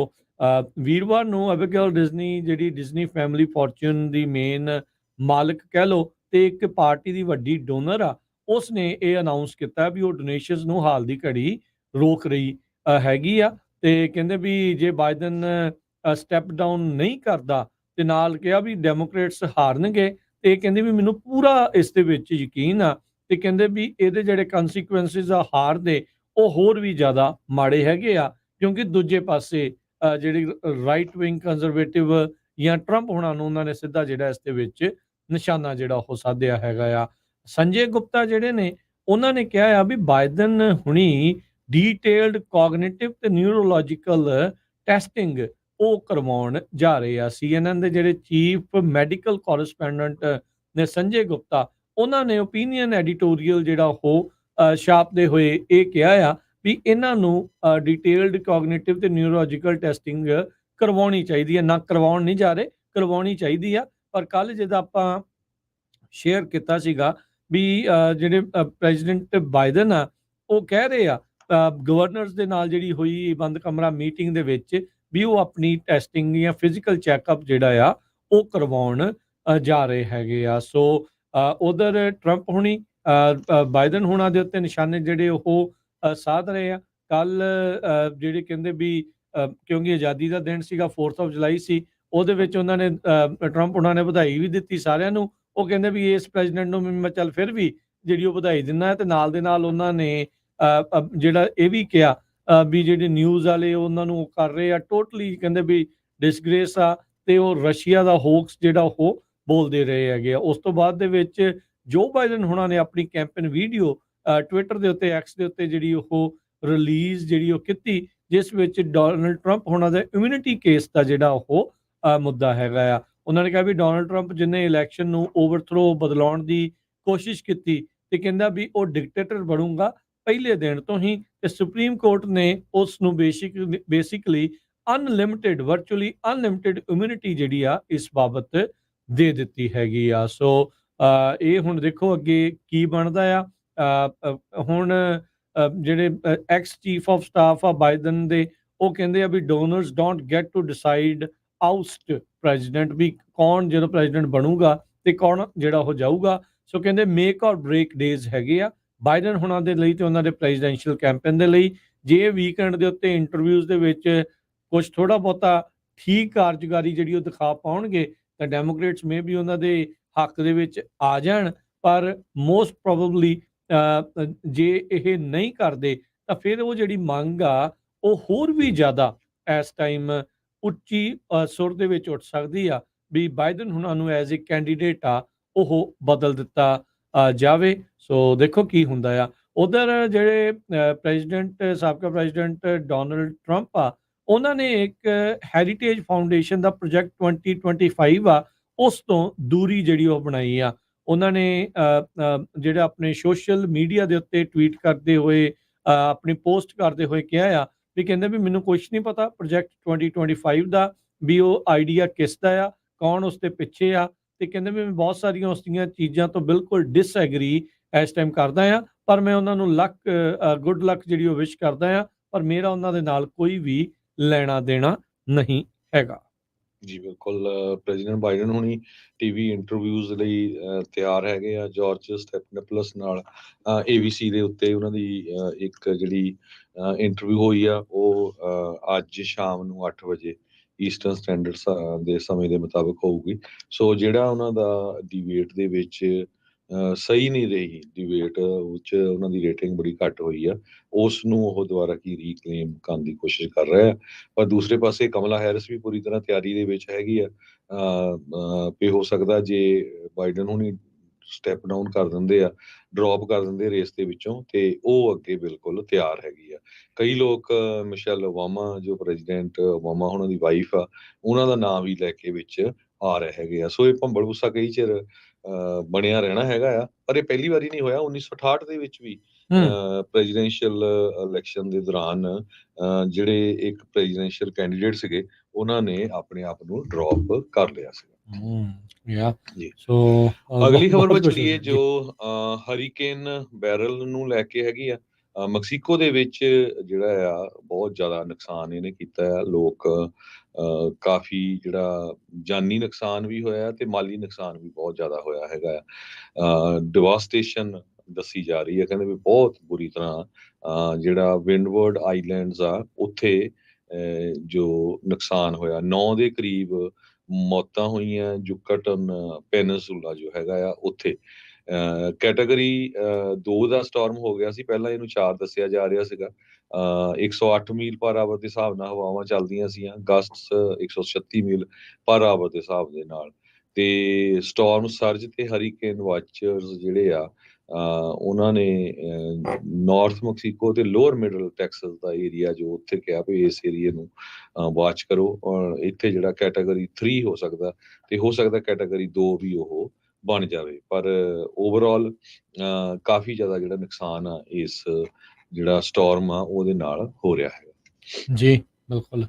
ਵੀਰਵਾਰ ਨੂੰ ਐਬੀਗੇਲ ਡਿਜ਼ਨੀ, ਜਿਹੜੀ ਡਿਜ਼ਨੀ ਫੈਮਿਲੀ ਫੋਰਚੂਨ ਦੀ ਮੇਨ ਮਾਲਕ ਕਹਿ ਲਓ ਤੇ ਇੱਕ ਪਾਰਟੀ ਦੀ ਵੱਡੀ ਡੋਨਰ ਆ, ਉਸ ਨੇ ਇਹ ਅਨਾਉਂਸ ਕੀਤਾ ਵੀ ਉਹ ਡੋਨੇਸ਼ਨਸ ਨੂੰ ਹਾਲ ਦੀ ਘੜੀ ਰੋਕ ਰਹੀ ਹੈਗੀ ਆ। ਤੇ ਕਹਿੰਦੇ ਵੀ ਜੇ ਬਾਈਡਨ ਸਟੈਪ ਡਾਊਨ ਨਹੀਂ ਕਰਦਾ ਤੇ ਨਾਲ ਕਿਹਾ ਵੀ ਡੈਮੋਕ੍ਰੇਟਸ ਹਾਰਨਗੇ, ਤੇ ਕਹਿੰਦੇ ਵੀ ਮੈਨੂੰ ਪੂਰਾ ਇਸ ਦੇ ਵਿੱਚ ਯਕੀਨ ਆ। ਤੇ ਕਹਿੰਦੇ ਵੀ ਇਹਦੇ ਜਿਹੜੇ ਕਨਸੀਕੁਐਂਸਿਸ ਆ ਹਾਰ ਦੇ, ਉਹ ਹੋਰ ਵੀ ਜ਼ਿਆਦਾ ਮਾੜੇ ਹੈਗੇ ਆ, ਕਿਉਂਕਿ ਦੂਜੇ ਪਾਸੇ ਜਿਹੜੀ ਰਾਈਟ ਵਿੰਗ ਕੰਜ਼ਰਵੇਟਿਵ ਜਾਂ ਟਰੰਪ ਹੋਣਾ ਨੂੰ ਉਹਨਾਂ ਨੇ ਸਿੱਧਾ ਜਿਹੜਾ ਇਸ ਦੇ ਵਿੱਚ ਨਿਸ਼ਾਨਾ ਜਿਹੜਾ ਉਹ ਸਾਧਿਆ ਹੈਗਾ ਆ। ਸੰਜੇ ਗੁਪਤਾ ਜਿਹੜੇ ਨੇ ਉਹਨਾਂ ਨੇ ਕਿਹਾ ਆ ਵੀ ਬਾਈਡਨ ਹੁਣੀ ਡੀਟੇਲਡ ਕੋਗਨੀਟਿਵ ਤੇ ਨਿਊਰੋਲੋਜੀਕਲ ਟੈਸਟਿੰਗ ਉਹ ਕਰਵਾਉਣ ਜਾ ਰਹੇ ਆ। CNN ਦੇ ਜਿਹੜੇ ਚੀਫ ਮੈਡੀਕਲ ਕੋਰਸਪੋਂਡੈਂਟ ਨੇ ਸੰਜੇ ਗੁਪਤਾ, ਉਹਨਾਂ ਨੇ ਓਪੀਨੀਅਨ ਐਡੀਟੋਰੀਅਲ ਜਿਹੜਾ ਉਹ ਛਾਪਦੇ ਹੋਏ ਇਹ ਕਿਹਾ ਆ ਵੀ ਇਹਨਾਂ ਨੂੰ ਡਿਟੇਲਡ ਕੋਗਨੀਟਿਵ ਤੇ ਨਿਊਰੋਲੋਜੀਕਲ ਟੈਸਟਿੰਗ ਕਰਵਾਉਣੀ ਚਾਹੀਦੀ ਹੈ। ਨਾ ਕਰਵਾਉਣ ਨਹੀਂ ਜਾ ਰਹੇ, ਕਰਵਾਉਣੀ ਚਾਹੀਦੀ ਆ। ਪਰ ਕੱਲ ਜਿਹਦਾ ਆਪਾਂ ਸ਼ੇਅਰ ਕੀਤਾ ਸੀਗਾ ਵੀ ਜਿਹੜੇ ਪ੍ਰੈਜ਼ੀਡੈਂਟ ਬਾਈਡਨ ਆ ਉਹ ਕਹਿ ਰਹੇ ਆ ਗਵਰਨਰਸ ਦੇ ਨਾਲ ਜਿਹੜੀ ਹੋਈ ਬੰਦ ਕਮਰਾ ਮੀਟਿੰਗ ਦੇ ਵਿੱਚ ਵੀ ਉਹ ਆਪਣੀ ਟੈਸਟਿੰਗ ਜਾਂ ਫਿਜ਼ੀਕਲ ਚੈੱਕਅਪ ਜਿਹੜਾ ਆ ਉਹ ਕਰਵਾਉਣ ਜਾ ਰਹੇ ਹੈਗੇ ਆ। ਸੋ ਉਧਰ ਟਰੰਪ ਹੁਣੀ ਬਾਈਡਨ ਹੁਣਾਂ ਦੇ ਉੱਤੇ ਨਿਸ਼ਾਨੇ ਜਿਹੜੇ ਉਹ ਸਾਧ ਰਹੇ ਆ। ਕੱਲ ਜਿਹੜੇ ਕਹਿੰਦੇ ਵੀ ਕਿਉਂਕਿ ਆਜ਼ਾਦੀ ਦਾ ਦਿਨ ਸੀਗਾ, 4th of July ਸੀ, ਉਹਦੇ ਵਿੱਚ ਉਹਨਾਂ ਨੇ ਟਰੰਪ ਹੁਣਾਂ ਨੇ ਵਧਾਈ ਵੀ ਦਿੱਤੀ ਸਾਰਿਆਂ ਨੂੰ। ਉਹ ਕਹਿੰਦੇ ਵੀ ਇਸ ਪ੍ਰੈਜ਼ੀਡੈਂਟ ਨੂੰ ਮੈਂ ਚੱਲ ਫਿਰ ਵੀ ਜਿਹੜੀ ਉਹ ਵਧਾਈ ਦਿੰਦਾ ਹੈ। ਤੇ ਨਾਲ ਦੇ ਨਾਲ ਉਹਨਾਂ ਨੇ ਜਿਹੜਾ ਇਹ ਵੀ ਕਿਹਾ ਵੀ ਜਿਹੜੇ ਨਿਊਜ਼ ਵਾਲੇ ਉਹਨਾਂ ਨੂੰ ਉਹ ਕਰ ਰਹੇ ਆ ਟੋਟਲੀ, ਕਹਿੰਦੇ ਵੀ ਡਿਸਗ੍ਰੇਸ ਆ, ਤੇ ਉਹ ਰਸ਼ੀਆ ਦਾ ਹੋਕਸ ਜਿਹੜਾ ਉਹ ਬੋਲਦੇ ਰਹੇ ਹੈਗੇ ਆ। ਉਸ ਤੋਂ ਬਾਅਦ ਦੇ ਵਿੱਚ ਜੋ ਬਾਈਡਨ ਹੁਣਾਂ ਨੇ ਆਪਣੀ ਕੈਂਪੇਨ ਵੀਡੀਓ ਟਵਿੱਟਰ ਦੇ ਉੱਤੇ, ਐਕਸ ਦੇ ਉੱਤੇ ਜਿਹੜੀ ਉਹ ਰਿਲੀਜ਼ ਜਿਹੜੀ ਉਹ ਕੀਤੀ, ਜਿਸ ਵਿੱਚ ਡੋਨਲਡ ਟਰੰਪ ਹੁਣਾਂ ਦਾ ਇਮਿਊਨਿਟੀ ਕੇਸ ਦਾ ਜਿਹੜਾ ਉਹ ਮੁੱਦਾ ਹੈਗਾ ਆ। ਉਹਨਾਂ ਨੇ ਕਿਹਾ ਵੀ ਡੋਨਲਡ ਟਰੰਪ ਜਿਹਨੇ ਇਲੈਕਸ਼ਨ ਨੂੰ ਓਵਰਥਰੋ, ਬਦਲਾਉਣ ਦੀ ਕੋਸ਼ਿਸ਼ ਕੀਤੀ, ਤੇ ਕਹਿੰਦਾ ਵੀ ਉਹ ਡਿਕਟੇਟਰ ਬਣੂਗਾ ਪਹਿਲੇ ਦਿਨ ਤੋਂ ਹੀ। ਤੇ ਸੁਪਰੀਮ ਕੋਰਟ ਨੇ ਉਸ ਨੂੰ basically unlimited, virtually unlimited immunity ਜਿਹੜੀ ਆ ਇਸ ਬਾਬਤ ਦੇ ਦਿੱਤੀ ਹੈਗੀ ਆ। ਸੋ ਇਹ ਹੁਣ ਦੇਖੋ ਅੱਗੇ ਕੀ ਬਣਦਾ ਆ। ਹੁਣ ਜਿਹੜੇ ਐਕਸ ਚੀਫ ਆਫ ਸਟਾਫ ਆ ਬਾਈਡਨ ਦੇ, ਉਹ ਕਹਿੰਦੇ ਆ ਵੀ donors don't get to decide oust president, ਵੀ ਕੌਣ ਜਦੋਂ ਪ੍ਰੈਜ਼ੀਡੈਂਟ ਬਣੂਗਾ ਤੇ ਕੌਣ ਜਿਹੜਾ ਉਹ ਜਾਊਗਾ। ਸੋ ਕਹਿੰਦੇ ਮੇਕ ਔਰ ਬ੍ਰੇਕ ਡੇਜ਼ ਹੈਗੇ ਆ ਬਾਈਡਨ ਹੁਣਾਂ ਦੇ ਲਈ ਤੇ ਉਹਨਾਂ ਦੇ ਪ੍ਰੈਜ਼ੀਡੈਂਸ਼ੀਅਲ ਕੈਂਪੇਨ ਦੇ ਲਈ। ਜੇ ਵੀਕਐਂਡ ਦੇ ਉੱਤੇ ਇੰਟਰਵਿਊਜ਼ ਦੇ ਵਿੱਚ ਕੁਝ ਥੋੜਾ ਬਹੁਤਾ ਠੀਕ ਕਾਰਜਕਾਰੀ ਜਿਹੜੀ ਉਹ ਦਿਖਾ ਪਾਉਣਗੇ ਤਾਂ ਡੈਮੋਕ੍ਰੇਟਸ ਮੇ ਵੀ ਉਹਨਾਂ ਦੇ ਹੱਕ ਦੇ ਵਿੱਚ ਆ ਜਾਣ। ਪਰ ਮੋਸਟ ਪ੍ਰੋਬੇਬਲੀ ਜੇ ਇਹ ਨਹੀਂ ਕਰਦੇ ਤਾਂ ਫਿਰ ਉਹ ਜਿਹੜੀ ਮੰਗ ਆ ਉਹ ਹੋਰ ਵੀ ਜ਼ਿਆਦਾ ਇਸ ਟਾਈਮ ਉੱਚੀ ਸੁਰ ਦੇ ਵਿੱਚ ਉੱਠ ਸਕਦੀ ਆ। ਵੀ ਬਾਈਡਨ ਹੁਣਾਂ ਨੂੰ ਐਜ਼ ਏ ਕੈਂਡੀਡੇਟ ਆ ਉਹ ਬਦਲ ਦਿੱਤਾ ਜਾਵੇ। ਸੋ ਦੇਖੋ ਕੀ ਹੁੰਦਾ ਆ। ਉਧਰ ਜਿਹੜੇ ਸਾਬਕਾ ਪ੍ਰੈਜ਼ੀਡੈਂਟ ਡੋਨਲਡ ਟਰੰਪ ਆ, ਉਹਨਾਂ ਨੇ ਇੱਕ ਹੈਰੀਟੇਜ ਫਾਊਂਡੇਸ਼ਨ ਦਾ ਪ੍ਰੋਜੈਕਟ 2025 ਆ, ਉਸ ਤੋਂ ਦੂਰੀ ਜਿਹੜੀ ਉਹ ਬਣਾਈ ਆ। ਉਹਨਾਂ ਨੇ ਜਿਹੜਾ ਆਪਣੇ ਸੋਸ਼ਲ ਮੀਡੀਆ ਦੇ ਉੱਤੇ ਟਵੀਟ ਕਰਦੇ ਹੋਏ, ਆਪਣੀ ਪੋਸਟ ਕਰਦੇ ਹੋਏ ਕਿਹਾ ਆ ਵੀ ਕਹਿੰਦੇ ਵੀ ਮੈਨੂੰ ਕੁਛ ਨਹੀਂ ਪਤਾ ਪ੍ਰੋਜੈਕਟ 2025 ਦਾ, ਵੀ ਉਹ ਆਈਡੀਆ ਕਿਸ ਦਾ ਆ, ਕੌਣ ਉਸ ਦੇ ਪਿੱਛੇ ਆ, ਤੇ ਕਹਿੰਦੇ ਵੀ ਮੈਂ ਬਹੁਤ ਸਾਰੀਆਂ ਉਸ ਦੀਆਂ ਚੀਜ਼ਾਂ ਤੋਂ ਬਿਲਕੁਲ ਡਿਸਐਗਰੀ ਇਸ ਟਾਈਮ ਕਰਦਾ ਆ, ਪਰ ਮੈਂ ਉਹਨਾਂ ਨੂੰ ਗੁੱਡ ਲੱਕ ਜਿਹੜੀ ਉਹ ਵਿਸ਼ ਕਰਦਾ ਆ, ਪਰ ਮੇਰਾ ਉਹਨਾਂ ਦੇ ਨਾਲ ਕੋਈ ਵੀ ਲੈਣਾ ਦੇਣਾ ਨਹੀਂ ਹੈਗਾ। ਜੀ ਬਿਲਕੁਲ, ਪ੍ਰੈਜ਼ੀਡੈਂਟ ਬਾਈਡਨ ਹੁਣੀ ਟੀਵੀ ਇੰਟਰਵਿਊਜ਼ ਲਈ ਤਿਆਰ ਹੈਗੇ ਆ ਜਾਰਜ ਸਟੈਫਨੋਪਲਸ ਨਾਲ। ABC ਦੇ ਉੱਤੇ ਉਹਨਾਂ ਦੀ ਇੱਕ ਜਿਹੜੀ ਇੰਟਰਵਿਊ ਹੋਈ ਆ, ਉਹ ਅੱਜ ਸ਼ਾਮ ਨੂੰ 8 ਵਜੇ ਈਸਟਰਨ ਸਟੈਂਡਰਡ ਦੇ ਸਮੇਂ ਦੇ ਮੁਤਾਬਕ ਹੋਊਗੀ। ਸੋ ਜਿਹੜਾ ਉਹਨਾਂ ਦਾ ਡਿਬੇਟ ਦੇ ਵਿੱਚ ਸਹੀ ਨਹੀਂ ਰਹੀ, ਡਿਬੇਟ ਵਿੱਚ ਉਹਨਾਂ ਦੀ ਰੇਟਿੰਗ ਬੜੀ ਘੱਟ ਹੋਈ ਆ, ਉਸ ਨੂੰ ਉਹ ਦੁਬਾਰਾ ਰੀਕਲੇਮ ਕਰਨ ਦੀ ਕੋਸ਼ਿਸ਼ ਕਰ ਰਿਹਾ। ਪਰ ਦੂਸਰੇ ਪਾਸੇ ਕਮਲਾ ਹੈਰਿਸ ਵੀ ਪੂਰੀ ਤਰ੍ਹਾਂ ਤਿਆਰੀ ਦੇ ਵਿੱਚ ਹੈਗੀ ਆ। ਵੀ ਹੋ ਸਕਦਾ ਜੇ ਬਾਈਡਨ ਹੁਣੀ ਸਟੈਪ ਡਾਊਨ ਕਰ ਦਿੰਦੇ ਆ, ਡ੍ਰੌਪ ਕਰ ਦਿੰਦੇ ਰੇਸ ਦੇ ਵਿੱਚੋਂ, ਤੇ ਉਹ ਅੱਗੇ ਬਿਲਕੁਲ ਤਿਆਰ ਹੈਗੀ ਆ। ਕਈ ਲੋਕ ਮਿਸ਼ੈਲ ਓਬਾਮਾ, ਜੋ ਪ੍ਰੈਜ਼ੀਡੈਂਟ ਓਬਾਮਾ ਉਹਨਾਂ ਦੀ ਵਾਈਫ ਆ, ਉਹਨਾਂ ਦਾ ਨਾਮ ਵੀ ਲੈ ਕੇ ਵਿੱਚ ਆ ਰਹੇ ਹੈਗੇ ਆ। ਸੋ ਇਹ ਭੰਬਲ ਭੁੱਸਾ ਕਈ ਚਿਰ ਬਣਿਆ ਰਹਿਣਾ ਹੈਗਾ ਆ। ਪਰ ਇਹ ਪਹਿਲੀ ਵਾਰੀ ਨਹੀਂ ਹੋਇਆ। 1968 ਦੇ ਵਿੱਚ ਵੀ ਪ੍ਰੈਜ਼ੀਡੈਂਸ਼ੀਅਲ ਇਲੈਕਸ਼ਨ ਦੇ ਦੌਰਾਨ ਜਿਹੜੇ ਇੱਕ ਪ੍ਰੈਜ਼ੀਡੈਂਸ਼ੀਅਲ ਕੈਂਡੀਡੇਟ ਸੀਗੇ, ਉਹਨਾਂ ਨੇ ਆਪਣੇ ਆਪ ਨੂੰ ਡ੍ਰੌਪ ਕਰ ਲਿਆ ਸੀਗਾ। ਯਾ ਜੀ। ਸੋ ਅਗਲੀ ਖਬਰ ਬਹੁਤ ਵੱਲ ਕੁਛ ਚਲੀਏ, ਜੀ। ਜੋ ਹਰੀਕੇਨ ਬੈਰਲ ਨੂੰ ਲੈ ਕੇ ਹੈਗੀ ਆ। ਮੈਕਸੀਕੋ ਦੇ ਵਿੱਚ ਜਿਹੜਾ ਆ ਬਹੁਤ ਜ਼ਿਆਦਾ ਨੁਕਸਾਨ ਇਹਨੇ ਕੀਤਾ ਆ। ਲੋਕ ਕਾਫੀ ਜਿਹੜਾ ਜਾਨੀ ਨੁਕਸਾਨ ਵੀ ਹੋਇਆ ਤੇ ਮਾਲੀ ਨੁਕਸਾਨ ਵੀ ਬਹੁਤ ਜ਼ਿਆਦਾ ਹੋਇਆ ਹੈਗਾ ਆ। ਡਿਵਾਸਟੇਸ਼ਨ ਦੱਸੀ ਜਾ ਰਹੀ ਹੈ, ਕਹਿੰਦੇ ਵੀ ਬਹੁਤ ਬੁਰੀ ਤਰ੍ਹਾਂ ਜਿਹੜਾ ਵਿੰਡਵਰਡ ਆਈਲੈਂਡਸ ਆ, ਉੱਥੇ ਜੋ ਨੁਕਸਾਨ ਹੋਇਆ, 9 ਦੇ ਕਰੀਬ ਮੌਤਾਂ ਹੋਈਆਂ। ਯੁਕਟਨ ਪੈਨਸੂਲਾ ਜੋ ਹੈਗਾ ਆ, ਉੱਥੇ ਕੈਟਾਗਰੀ 2 ਦਾ ਸਟਾਰਮ ਹੋ ਗਿਆ ਸੀ। ਪਹਿਲਾਂ ਇਹਨੂੰ 4 ਦੱਸਿਆ ਜਾ ਰਿਹਾ ਸੀਗਾ। 108 ਮੀਲ ਪਰ ਆਵਰ ਦੇ ਹਿਸਾਬ ਨਾਲ ਹਵਾਵਾਂ ਚੱਲਦੀਆਂ ਸੀਆਂ, ਗਸਟਸ 136 ਮੀਲ ਪਰ ਆਵਰ ਦੇ ਹਿਸਾਬ ਦੇ ਨਾਲ। ਤੇ ਸਟਾਰਮ ਸਰਜ ਤੇ ਹਰੀਕੇਨ ਵਾਚਰਸ ਜਿਹੜੇ ਆ, ਉਹਨਾਂ ਨੇ ਨਾਰਥ ਮੈਕਸੀਕੋ ਤੇ ਲੋਅਰ ਮਿਡਲ ਟੈਕਸਸ ਦਾ ਏਰੀਆ ਜੋ ਉੱਥੇ ਕਿਹਾ ਵੀ ਇਸ ਏਰੀਏ ਨੂੰ ਵਾਚ ਕਰੋ। ਇੱਥੇ ਜਿਹੜਾ ਕੈਟਾਗਰੀ 3 ਹੋ ਸਕਦਾ, ਤੇ ਹੋ ਸਕਦਾ ਕੈਟਾਗਰੀ 2 ਵੀ ਉਹ ਬਣ ਜਾਵੇ। ਪਰ ਓਵਰਆਲ ਕਾਫੀ ਜ਼ਿਆਦਾ ਜਿਹੜਾ ਨੁਕਸਾਨ ਆ ਇਸ ਜਿਹੜਾ ਸਟਾਰਮ ਆ ਉਹਦੇ ਨਾਲ ਹੋ ਰਿਹਾ ਹੈ। ਜੀ ਬਿਲਕੁਲ।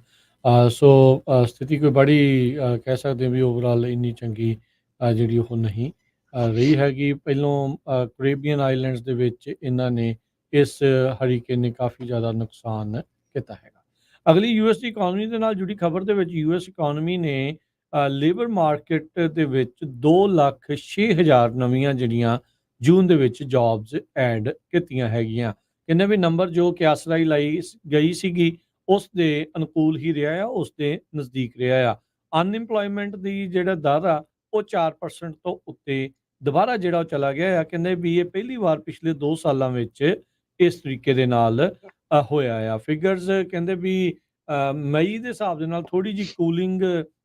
ਸੋ ਸਥਿਤੀ ਕੋਈ ਬੜੀ ਕਹਿ ਸਕਦੇ ਹਾਂ ਵੀ ਓਵਰਆਲ ਇੰਨੀ ਚੰਗੀ ਜਿਹੜੀ ਉਹ ਨਹੀਂ ਰਹੀ ਹੈਗੀ। ਪਹਿਲੋਂ ਕੈਰੇਬੀਅਨ ਆਈਲੈਂਡਸ ਦੇ ਵਿੱਚ ਇਹਨਾਂ ਨੇ ਇਸ ਹਰੀਕੇਨ ਨੇ ਕਾਫੀ ਜ਼ਿਆਦਾ ਨੁਕਸਾਨ ਕੀਤਾ ਹੈਗਾ। ਅਗਲੀ ਯੂਐਸ ਦੀ ਇਕੋਨਮੀ ਦੇ ਨਾਲ ਜੁੜੀ ਖਬਰ ਦੇ ਵਿੱਚ, ਯੂਐਸ ਇਕੋਨਮੀ ਨੇ ਲੇਬਰ ਮਾਰਕੀਟ ਦੇ ਵਿੱਚ 2,06,000 ਨਵੀਆਂ ਜਿਹੜੀਆਂ ਜੂਨ ਦੇ ਵਿੱਚ ਜੌਬਸ ਐਡ ਕੀਤੀਆਂ ਹੈਗੀਆਂ। ਕਹਿੰਦੇ ਵੀ ਨੰਬਰ ਜੋ ਕਿ ਆਸਰਾਈ ਲਾਈ ਗਈ ਸੀਗੀ, ਉਸ ਦੇ ਅਨੁਕੂਲ ਹੀ ਰਿਹਾ ਆ, ਉਸ ਦੇ ਨਜ਼ਦੀਕ ਰਿਹਾ ਆ। ਅਨਇੰਪਲੋਇਮੈਂਟ ਦੀ ਜਿਹੜਾ ਦਰ ਆ, ਉਹ 4% ਤੋਂ ਉੱਤੇ ਦੁਬਾਰਾ ਜਿਹੜਾ ਉਹ ਚਲਾ ਗਿਆ ਆ। ਕਹਿੰਦੇ ਵੀ ਇਹ ਪਹਿਲੀ ਵਾਰ ਪਿਛਲੇ 2 ਸਾਲਾਂ ਵਿੱਚ ਇਸ ਤਰੀਕੇ ਦੇ ਨਾਲ ਹੋਇਆ ਆ। ਫਿਗਰਸ ਕਹਿੰਦੇ ਵੀ ਮਈ ਦੇ ਹਿਸਾਬ ਦੇ ਨਾਲ ਥੋੜੀ ਜਿਹੀ ਕੂਲਿੰਗ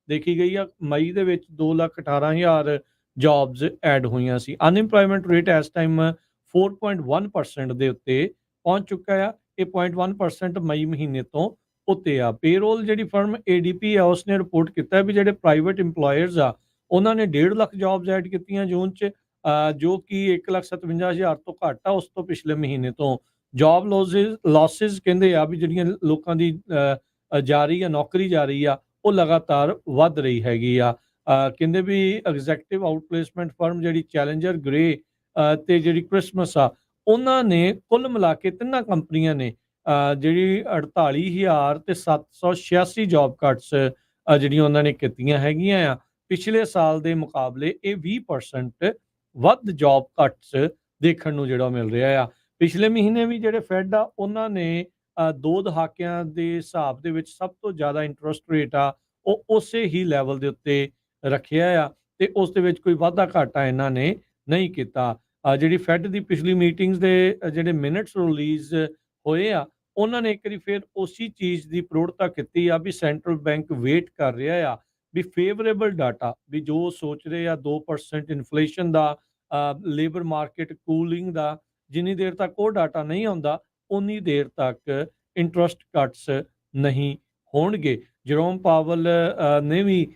ਦੇਖੀ ਗਈ ਆ। ਮਈ ਦੇ ਵਿੱਚ 2,18,000 ਜੌਬਸ ਐਡ ਹੋਈਆਂ ਸੀ। ਅਨਇੰਪਲੋਇਮੈਂਟ ਰੇਟ ਇਸ ਟਾਈਮ 4.1% ਦੇ ਉੱਤੇ ਪਹੁੰਚ ਚੁੱਕਾ ਆ। ਇਹ 0.1% ਮਈ ਮਹੀਨੇ ਤੋਂ ਉੱਤੇ ਆ। ਪੇਰੋਲ ਜਿਹੜੀ ਫਰਮ ADP ਆ, ਉਸਨੇ ਰਿਪੋਰਟ ਕੀਤਾ ਵੀ ਜਿਹੜੇ ਪ੍ਰਾਈਵੇਟ ਇੰਪਲੋਇਰਸ ਆ, ਉਹਨਾਂ ਨੇ 1.5 ਲੱਖ ਜੌਬਸ ਐਡ ਕੀਤੀਆਂ ਜੂਨ 'ਚ, ਜੋ ਕਿ 1,57,000 ਤੋਂ ਘੱਟ ਆ ਉਸ ਤੋਂ ਪਿਛਲੇ ਮਹੀਨੇ ਤੋਂ। ਜੌਬ ਲੌਸਿਸ ਕਹਿੰਦੇ ਆ ਵੀ ਜਿਹੜੀਆਂ ਲੋਕਾਂ ਦੀ ਜਾ ਰਹੀ ਆ, ਨੌਕਰੀ ਜਾ ਰਹੀ ਆ, ਉਹ ਲਗਾਤਾਰ ਵੱਧ ਰਹੀ ਹੈਗੀ ਆ। ਕਹਿੰਦੇ ਵੀ ਐਗਜ਼ੈਕਟਿਵ ਆਊਟਪਲੇਸਮੈਂਟ ਫਰਮ ਜਿਹੜੀ ਚੈਲੰਜਰ ਗ੍ਰੇ ਤੇ ਜਿਹੜੀ ਕ੍ਰਿਸਮਸ ਆ, ਉਹਨਾਂ ਨੇ ਕੁੱਲ ਮਿਲਾ ਕੇ ਤਿੰਨਾਂ ਕੰਪਨੀਆਂ ਨੇ ਜਿਹੜੀ 48,786 ਜੌਬ ਕੱਟਸ ਜਿਹੜੀਆਂ ਉਹਨਾਂ ਨੇ ਕੀਤੀਆਂ ਹੈਗੀਆਂ ਆ। ਪਿਛਲੇ ਸਾਲ ਦੇ ਮੁਕਾਬਲੇ ਇਹ 20% ਵੱਧ ਜੌਬ ਕੱਟਸ ਦੇਖਣ ਨੂੰ ਜਿਹੜਾ ਮਿਲ ਰਿਹਾ ਆ। ਪਿਛਲੇ ਮਹੀਨੇ ਵੀ ਜਿਹੜੇ ਫੈਡ ਆ, ਉਹਨਾਂ ਨੇ 2 ਦਹਾਕਿਆਂ ਦੇ ਹਿਸਾਬ ਦੇ ਵਿੱਚ ਸਭ ਤੋਂ ਜ਼ਿਆਦਾ ਇੰਟਰਸਟ ਰੇਟ ਆ, ਉਹ ਉਸੇ ਹੀ ਲੈਵਲ ਦੇ ਉੱਤੇ ਰੱਖਿਆ ਆ, ਤੇ ਉਸ ਦੇ ਵਿੱਚ ਕੋਈ ਵਾਧਾ ਘਾਟਾ ਇਹਨਾਂ ਨੇ ਨਹੀਂ ਕੀਤਾ। ਜਿਹੜੀ ਫੈਡ ਦੀ ਪਿਛਲੀ ਮੀਟਿੰਗਸ ਦੇ ਜਿਹੜੇ ਮਿਨਟਸ ਰਿਲੀਜ਼ ਹੋਏ ਆ, ਉਹਨਾਂ ਨੇ ਇੱਕ ਵਾਰੀ ਫਿਰ ਉਸੇ ਚੀਜ਼ ਦੀ ਪ੍ਰੋੜਤਾ ਕੀਤੀ ਆ ਵੀ ਸੈਂਟਰਲ ਬੈਂਕ ਵੇਟ ਕਰ ਰਿਹਾ ਆ ਵੀ ਫੇਵਰੇਬਲ ਡਾਟਾ ਵੀ ਜੋ ਸੋਚ ਰਹੇ ਆ 2% ਇਨਫਲੇਸ਼ਨ ਦਾ, ਲੇਬਰ ਮਾਰਕੀਟ ਕੂਲਿੰਗ ਦਾ, ਜਿੰਨੀ ਦੇਰ ਤੱਕ ਉਹ ਡਾਟਾ ਨਹੀਂ ਆਉਂਦਾ ਉਨੀ ਦੇਰ ਤੱਕ ਇੰਟਰਸਟ ਕੱਟਸ ਨਹੀਂ ਹੋਣਗੇ। ਜਰੋਮ ਪਾਵਲ ਨੇ ਵੀ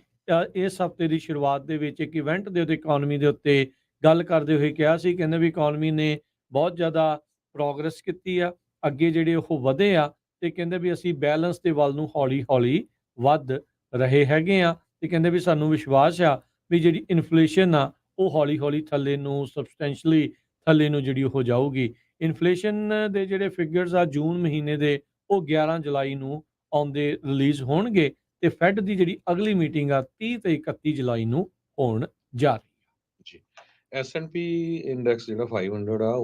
ਇਸ ਹਫਤੇ ਦੀ ਸ਼ੁਰੂਆਤ ਦੇ ਵਿੱਚ ਇੱਕ ਇਵੈਂਟ ਦੇ ਉੱਤੇ ਇਕੋਨਮੀ ਦੇ ਉੱਤੇ ਗੱਲ ਕਰਦੇ ਹੋਏ ਕਿਹਾ ਸੀ, ਕਹਿੰਦੇ ਵੀ ਇਕੋਨਮੀ ਨੇ ਬਹੁਤ ਜ਼ਿਆਦਾ ਪ੍ਰੋਗਰੈਸ ਕੀਤੀ ਆ, ਅੱਗੇ ਜਿਹੜੇ ਉਹ ਵਧੇ ਆ, ਤੇ ਕਹਿੰਦੇ ਵੀ ਅਸੀਂ ਬੈਲੈਂਸ ਦੇ ਵੱਲ ਨੂੰ ਹੌਲੀ ਹੌਲੀ ਵੱਧ ਰਹੇ ਹੈਗੇ ਆ, ਤੇ ਕਹਿੰਦੇ ਵੀ ਸਾਨੂੰ ਵਿਸ਼ਵਾਸ ਆ ਵੀ ਜਿਹੜੀ ਇਨਫਲੇਸ਼ਨ ਆ ਉਹ ਹੌਲੀ ਹੌਲੀ ਥੱਲੇ ਨੂੰ ਸਬਸਟੈਂਸ਼ਲੀ ਥੱਲੇ ਨੂੰ ਜਿਹੜੀ ਉਹ ਜਾਊਗੀ। ਇਨਫਲੇਸ਼ਨ ਦੇ ਜਿਹੜੇ ਫਿਗਰਸ ਆ ਜੂਨ ਮਹੀਨੇ ਦੇ ਉਹ 11 ਜੁਲਾਈ ਨੂੰ ਆਉਂਦੇ ਰਿਲੀਜ਼ ਹੋਣਗੇ, ਤੇ ਫੈਡ ਦੀ ਜਿਹੜੀ ਅਗਲੀ ਮੀਟਿੰਗ ਆ 30 ਤੇ 31 ਜੁਲਾਈ ਨੂੰ ਹੋਣ ਜਾ ਰਹੀ ਹੈ। ਜੀ, S&P ਇੰਡੈਕਸ ਜਿਹੜਾ 500 ਆ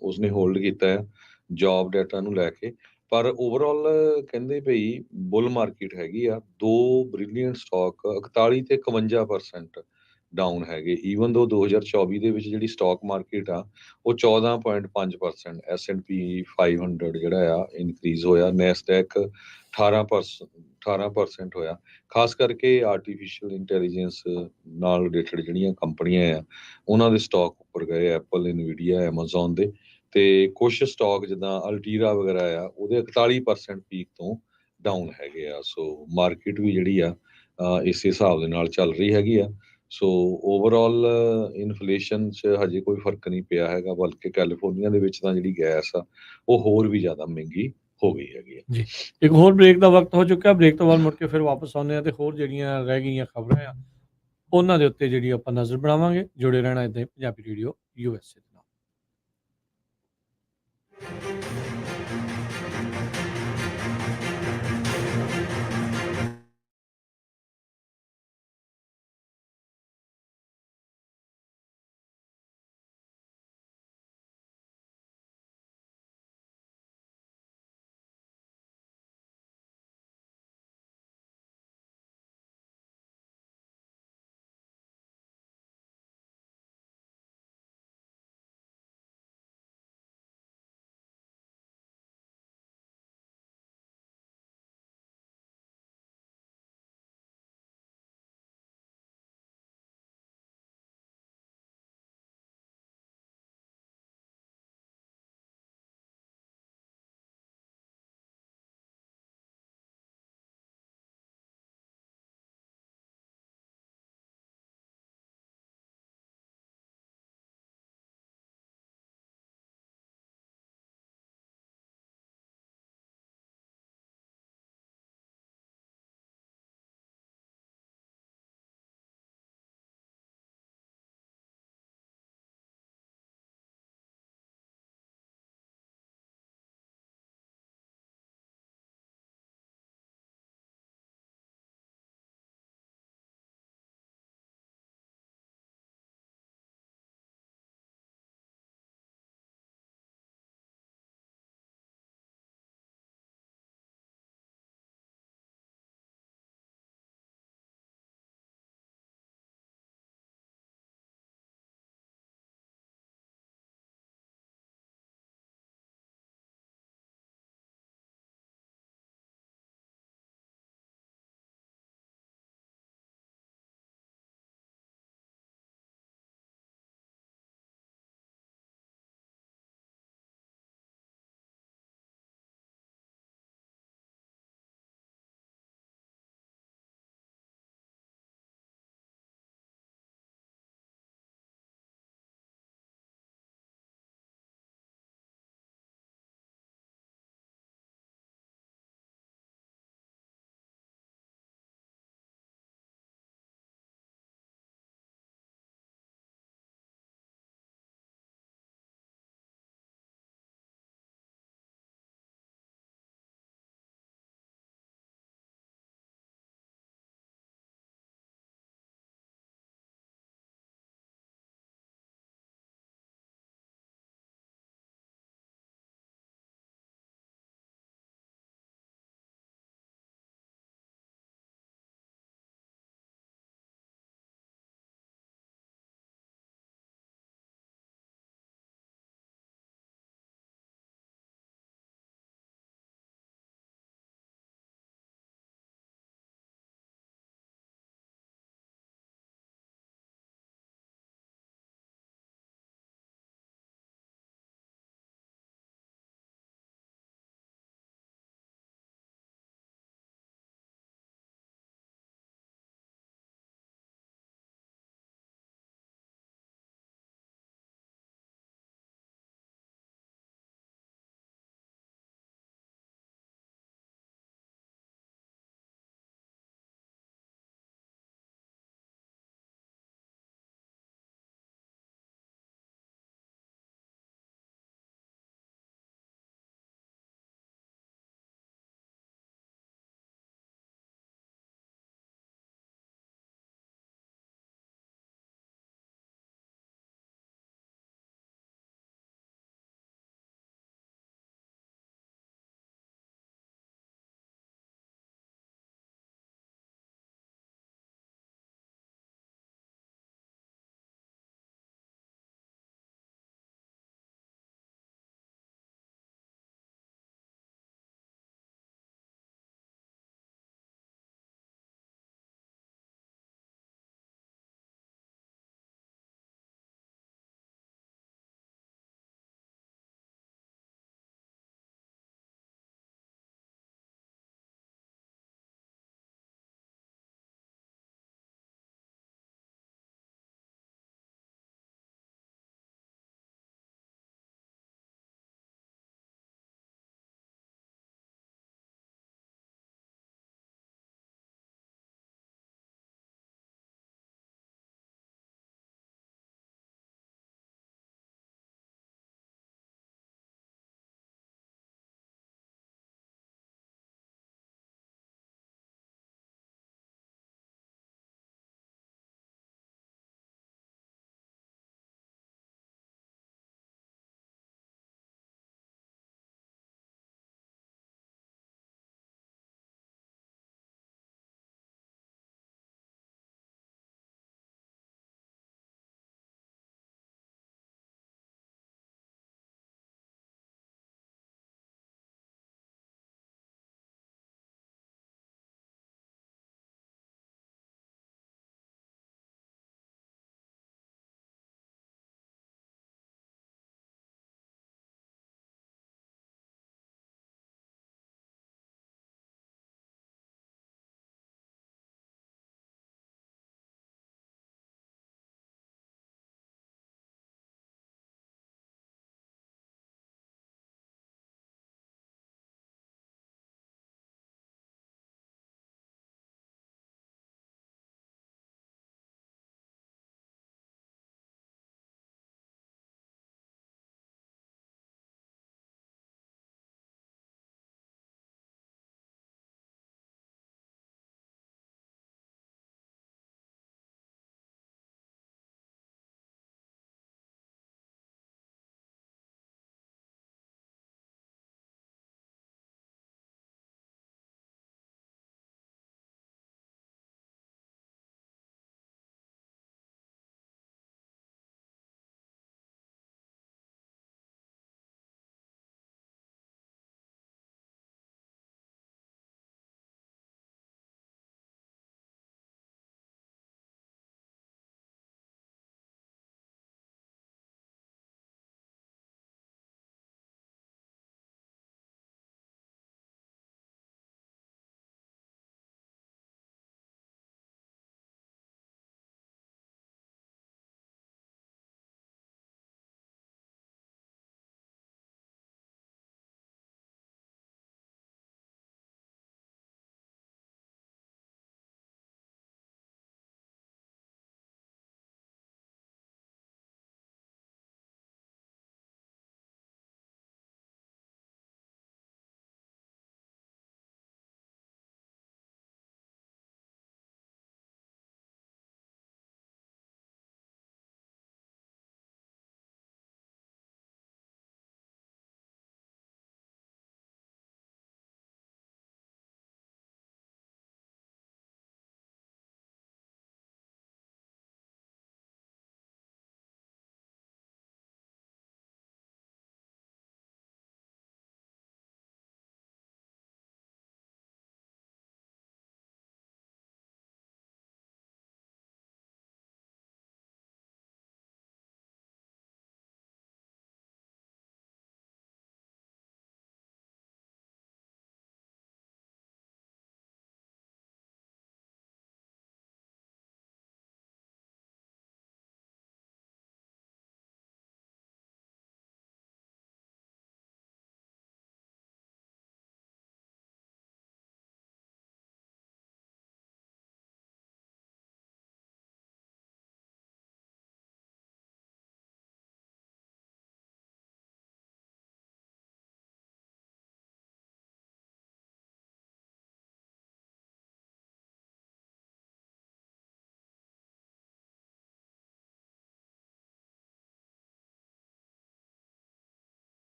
ਉਸਨੇ ਹੋਲਡ ਕੀਤਾ ਹੈ ਜੌਬ ਡਾਟਾ ਨੂੰ ਲੈ ਕੇ, ਪਰ ਓਵਰਆਲ ਕਹਿੰਦੇ ਭਈ ਬੁੱਲ ਮਾਰਕੀਟ ਹੈਗੀ ਆ। ਦੋ ਬ੍ਰਿਲੀਅੰਟ ਸਟਾਕ 41 ਤੇ 51% ਡਾਊਨ ਹੈਗੇ, ਈਵਨ ਦੋ 2024 ਦੇ ਵਿੱਚ ਜਿਹੜੀ ਸਟਾਕ ਮਾਰਕੀਟ ਆ ਉਹ 14.5% S&P 500 ਜਿਹੜਾ ਆ ਇਨਕਰੀਜ਼ ਹੋਇਆ, ਨੈਸਡੈਕ 18% ਹੋਇਆ। ਖਾਸ ਕਰਕੇ ਆਰਟੀਫਿਸ਼ੀਅਲ ਇੰਟੈਲੀਜੈਂਸ ਨਾਲ ਰਿਲੇਟਡ ਜਿਹੜੀਆਂ ਕੰਪਨੀਆਂ ਆ ਉਹਨਾਂ ਦੇ ਸਟਾਕ ਉੱਪਰ ਗਏ, ਐਪਲ, ਇਨਵੀਡੀਆ, ਐਮਾਜ਼ੋਨ ਦੇ, ਤੇ ਕੁਝ ਸਟਾਕ ਜਿੱਦਾਂ ਅਲਟੀਰਾ ਵਗੈਰਾ ਆ ਉਹਦੇ 41% ਪੀਕ ਤੋਂ ਡਾਊਨ ਹੈਗੇ ਆ। ਸੋ ਮਾਰਕੀਟ ਵੀ ਜਿਹੜੀ ਆ ਇਸੇ ਹਿਸਾਬ ਦੇ ਨਾਲ ਚੱਲ ਰਹੀ ਹੈਗੀ ਆ। ਸੋ ਓਵਰਆਲ ਇਨਫਲੇਸ਼ਨ 'ਚ ਹਜੇ ਕੋਈ ਫਰਕ ਨਹੀਂ ਪਿਆ ਹੈਗਾ, ਬਲਕਿ ਕੈਲੀਫੋਰਨੀਆ ਦੇ ਵਿੱਚ ਤਾਂ ਜਿਹੜੀ ਗੈਸ ਆ ਉਹ ਹੋਰ ਵੀ ਜ਼ਿਆਦਾ ਮਹਿੰਗੀ ਹੋ ਗਈ ਹੈਗੀ ਆ। ਜੀ, ਇੱਕ ਹੋਰ ਬ੍ਰੇਕ ਦਾ ਵਕਤ ਹੋ ਚੁੱਕਾ, ਬ੍ਰੇਕ ਤੋਂ ਬਾਅਦ ਮੁੜ ਕੇ ਫਿਰ ਵਾਪਸ ਆਉਂਦੇ ਆ ਤੇ ਹੋਰ ਜਿਹੜੀਆਂ ਰਹਿ ਗਈਆਂ ਖਬਰਾਂ ਆ ਉਹਨਾਂ ਦੇ ਉੱਤੇ ਜਿਹੜੀ ਆਪਾਂ ਨਜ਼ਰ ਬਣਾਵਾਂਗੇ। ਜੁੜੇ ਰਹਿਣਾ ਇੱਦਾਂ ਹੀ ਪੰਜਾਬੀ ਰੇਡੀਓ USA ਦੇ ਨਾਲ।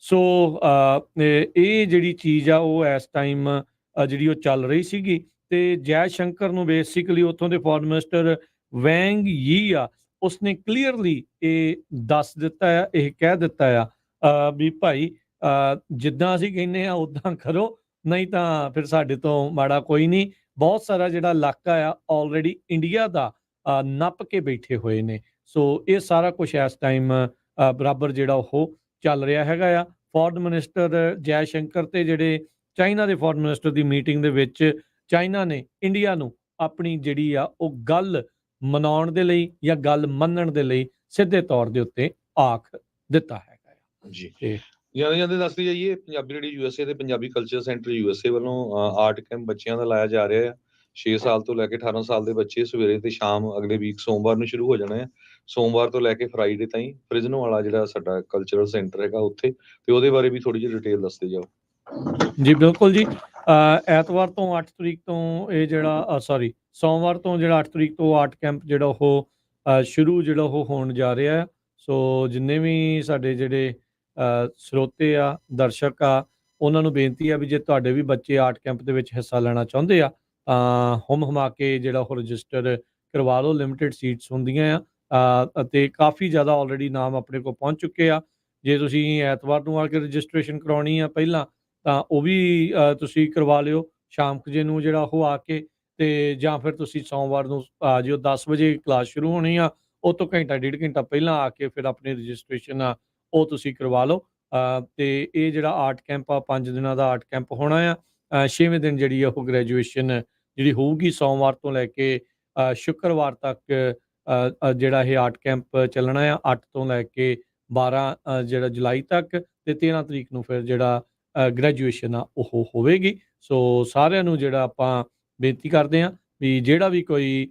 ਸੋ ਇਹ ਜਿਹੜੀ ਚੀਜ਼ ਆ ਉਹ ਇਸ ਟਾਈਮ ਜਿਹੜੀ ਉਹ ਚੱਲ ਰਹੀ ਸੀਗੀ ਤੇ ਜੈ ਸ਼ੰਕਰ ਨੂੰ ਬੇਸਿਕਲੀ ਉੱਥੋਂ ਦੇ ਫੋਰਨ ਮਿਨਿਸਟਰ ਵੈਂਗ ਯੀ ਆ ਉਸਨੇ ਕਲੀਅਰਲੀ ਇਹ ਦੱਸ ਦਿੱਤਾ ਆ, ਇਹ ਕਹਿ ਦਿੱਤਾ ਆ ਵੀ ਭਾਈ ਜਿੱਦਾਂ ਅਸੀਂ ਕਹਿੰਦੇ ਆ ਉਦਾਂ ਕਰੋ, ਨਹੀਂ ਤਾਂ ਫਿਰ ਸਾਡੇ ਤੋਂ ਮਾੜਾ ਕੋਈ ਨਹੀਂ। ਬਹੁਤ ਸਾਰਾ ਜਿਹੜਾ ਇਲਾਕਾ ਆ ਆਲਰੇਡੀ ਇੰਡੀਆ ਦਾ ਨੱਪ ਕੇ ਬੈਠੇ ਹੋਏ ਨੇ। ਸੋ ਇਹ ਸਾਰਾ ਕੁਝ ਇਸ ਟਾਈਮ ਬਰਾਬਰ ਜਿਹੜਾ ਉਹ ਚੱਲ ਰਿਹਾ ਹੈਗਾ ਆ। ਫੋਰਨ ਮਿਨਿਸਟਰ ਜੈ ਸ਼ੰਕਰ ਤੇ ਜਿਹੜੇ ਚਾਈਨਾ ਦੇ ਫੋਰਨ ਮਿਨਿਸਟਰ ਦੀ ਮੀਟਿੰਗ ਦੇ ਵਿੱਚ ਚਾਈਨਾ ਨੇ ਇੰਡੀਆ ਨੂੰ ਆਪਣੀ ਜਿਹੜੀ ਆ ਉਹ ਗੱਲ ਮਨਾਉਣ ਦੇ ਲਈ ਜਾਂ ਗੱਲ ਮੰਨਣ ਦੇ ਲਈ ਸਿੱਧੇ ਤੌਰ ਦੇ ਉੱਤੇ ਆਖ ਦਿੱਤਾ ਹੈਗਾ ਆ ਜੀ ਤੇ ਜਾਂਦੇ ਜਾਂਦੇ ਦੱਸਦੇ ਜਾਈਏ, ਪੰਜਾਬੀ ਜਿਹੜੀ ਯੂਐਸਏ ਤੇ ਪੰਜਾਬੀ ਕਲਚਰ ਸੈਂਟਰ ਯੂਐਸਏ ਵੱਲੋਂ ਆਰਟ ਕੈਂਪ ਬੱਚਿਆਂ ਦਾ ਲਾਇਆ ਜਾ ਰਿਹਾ ਹੈ। 6 ਸਾਲ ਤੋਂ ਲੈ ਕੇ 18 ਸਾਲ ਦੇ ਬੱਚੇ ਸਵੇਰੇ ਤੇ ਸ਼ਾਮ ਅਗਲੇ ਵੀਕ ਸੋਮਵਾਰ ਨੂੰ ਸ਼ੁਰੂ ਹੋ ਜਾਣਾ ਹੈ। ਸੋਮਵਾਰ ਤੋਂ ਲੈ ਕੇ ਫਰਾਈਡੇ ਤਾਈਂ ਫ੍ਰਿਜ਼ਨੋ ਵਾਲਾ ਜਿਹੜਾ ਸਾਡਾ ਕਲਚਰਲ ਸੈਂਟਰ ਹੈਗਾ ਉੱਥੇ, ਤੇ ਉਹਦੇ ਬਾਰੇ ਵੀ ਥੋੜੀ ਜਿਹੀ ਡਿਟੇਲ ਦੱਸਦੇ ਜਾਓ। ਜੀ ਬਿਲਕੁਲ ਜੀ। ਐਤਵਾਰ ਤੋਂ 8 ਤਰੀਕ ਤੋਂ ਇਹ ਜਿਹੜਾ ਸੌਰੀ ਸੋਮਵਾਰ ਤੋਂ ਜਿਹੜਾ 8 ਤਰੀਕ ਤੋਂ ਆਰਟ ਕੈਂਪ ਜਿਹੜਾ ਉਹ ਸ਼ੁਰੂ ਜਿਹੜਾ ਉਹ ਹੋਣ ਜਾ ਰਿਹਾ ਹੈ। ਸੋ ਜਿੰਨੇ ਵੀ ਸਾਡੇ ਜਿਹੜੇ ਸਰੋਤੇ ਆ, ਦਰਸ਼ਕ ਆ, ਉਹਨਾਂ ਨੂੰ ਬੇਨਤੀ ਆ ਵੀ ਜੇ ਤੁਹਾਡੇ ਵੀ ਬੱਚੇ ਆਰਟ ਕੈਂਪ ਦੇ ਵਿੱਚ ਹਿੱਸਾ ਲੈਣਾ ਚਾਹੁੰਦੇ ਆ ਤਾਂ ਹੁਮ-ਹੁਮਾ ਕੇ ਜਿਹੜਾ ਉਹ ਰਜਿਸਟਰ ਕਰਵਾ ਲਓ। ਲਿਮਿਟਿਡ ਸੀਟਸ ਹੁੰਦੀਆਂ ਆ ਅਤੇ ਕਾਫੀ ਜ਼ਿਆਦਾ ਆਲਰੇਡੀ ਨਾਮ ਆਪਣੇ ਕੋਲ ਪਹੁੰਚ ਚੁੱਕੇ ਆ। ਜੇ ਤੁਸੀਂ ਐਤਵਾਰ ਨੂੰ ਆ ਕੇ ਰਜਿਸਟ੍ਰੇਸ਼ਨ ਕਰਵਾਉਣੀ ਆ ਪਹਿਲਾਂ ਤਾਂ ਉਹ ਵੀ ਤੁਸੀਂ ਕਰਵਾ ਲਿਓ ਸ਼ਾਮ ਕੁ ਜੇ ਨੂੰ ਜਿਹੜਾ ਉਹ ਆ ਕੇ, ਤੇ ਜਾਂ ਫਿਰ ਤੁਸੀਂ ਸੋਮਵਾਰ ਨੂੰ ਆ ਜਿਓ। 10 ਵਜੇ ਕਲਾਸ ਸ਼ੁਰੂ ਹੋਣੀ ਆ, ਉਹ ਤੋਂ ਘੰਟਾ ਡੇਢ ਘੰਟਾ ਪਹਿਲਾਂ ਆ ਕੇ ਫਿਰ ਆਪਣੀ ਰਜਿਸਟ੍ਰੇਸ਼ਨ ਆ ਉਹ ਤੁਸੀਂ ਕਰਵਾ ਲਓ। ਤੇ ਇਹ ਜਿਹੜਾ ਆਰਟ ਕੈਂਪ ਆ 5 ਦਿਨਾਂ ਦਾ ਆਰਟ ਕੈਂਪ ਹੋਣਾ ਆ। 6ਵੇਂ ਦਿਨ ਜਿਹੜੀ ਆ ਉਹ ਗ੍ਰੈਜੂਏਸ਼ਨ ਜਿਹੜੀ ਹੋਊਗੀ ਸੋਮਵਾਰ ਤੋਂ ਲੈ ਕੇ ਸ਼ੁੱਕਰਵਾਰ ਤੱਕ ਜਿਹੜਾ ਇਹ ਆਰਟ ਕੈਂਪ ਚੱਲਣਾ ਆ 8 ਤੋਂ ਲੈ ਕੇ 12 ਜਿਹੜਾ ਜੁਲਾਈ ਤੱਕ, ਤੇ 13 ਤਰੀਕ ਨੂੰ ਫਿਰ ਜਿਹੜਾ ਗ੍ਰੈਜੂਏਸ਼ਨ ਆ ਉਹ ਹੋਵੇਗੀ। ਸੋ ਸਾਰਿਆਂ ਨੂੰ ਜਿਹੜਾ ਆਪਾਂ ਬੇਨਤੀ ਕਰਦੇ ਹਾਂ ਵੀ ਜਿਹੜਾ ਵੀ ਕੋਈ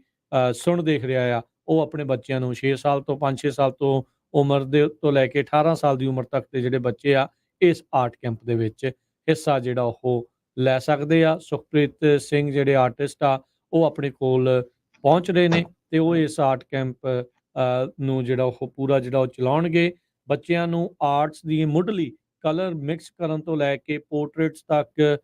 ਸੁਣ ਦੇਖ ਰਿਹਾ ਆ ਉਹ ਆਪਣੇ ਬੱਚਿਆਂ ਨੂੰ 6 ਸਾਲ ਤੋਂ 5-6 ਸਾਲ ਤੋਂ ਉਮਰ ਦੇ ਤੋਂ ਲੈ ਕੇ 18 ਸਾਲ ਦੀ ਉਮਰ ਤੱਕ ਦੇ ਜਿਹੜੇ ਬੱਚੇ ਆ ਇਸ ਆਰਟ ਕੈਂਪ ਦੇ ਵਿੱਚ ਹਿੱਸਾ ਜਿਹੜਾ ਉਹ ਲੈ ਸਕਦੇ ਆ। ਸੁਖਪ੍ਰੀਤ ਸਿੰਘ ਜਿਹੜੇ ਆਰਟਿਸਟ ਆ ਉਹ ਆਪਣੇ ਕੋਲ ਪਹੁੰਚ ਰਹੇ ਨੇ ਤੇ ਉਹ ਇਸ ਆਰਟ ਕੈਂਪ ਨੂੰ ਜਿਹੜਾ ਉਹ ਪੂਰਾ ਜਿਹੜਾ ਉਹ ਚਲਾਉਣਗੇ। ਬੱਚਿਆਂ ਨੂੰ ਆਰਟਸ ਦੀ ਮੁੱਢਲੀ ਕਲਰ ਮਿਕਸ ਕਰਨ ਤੋਂ ਲੈ ਕੇ ਪੋਰਟਰੇਟਸ ਤੱਕ,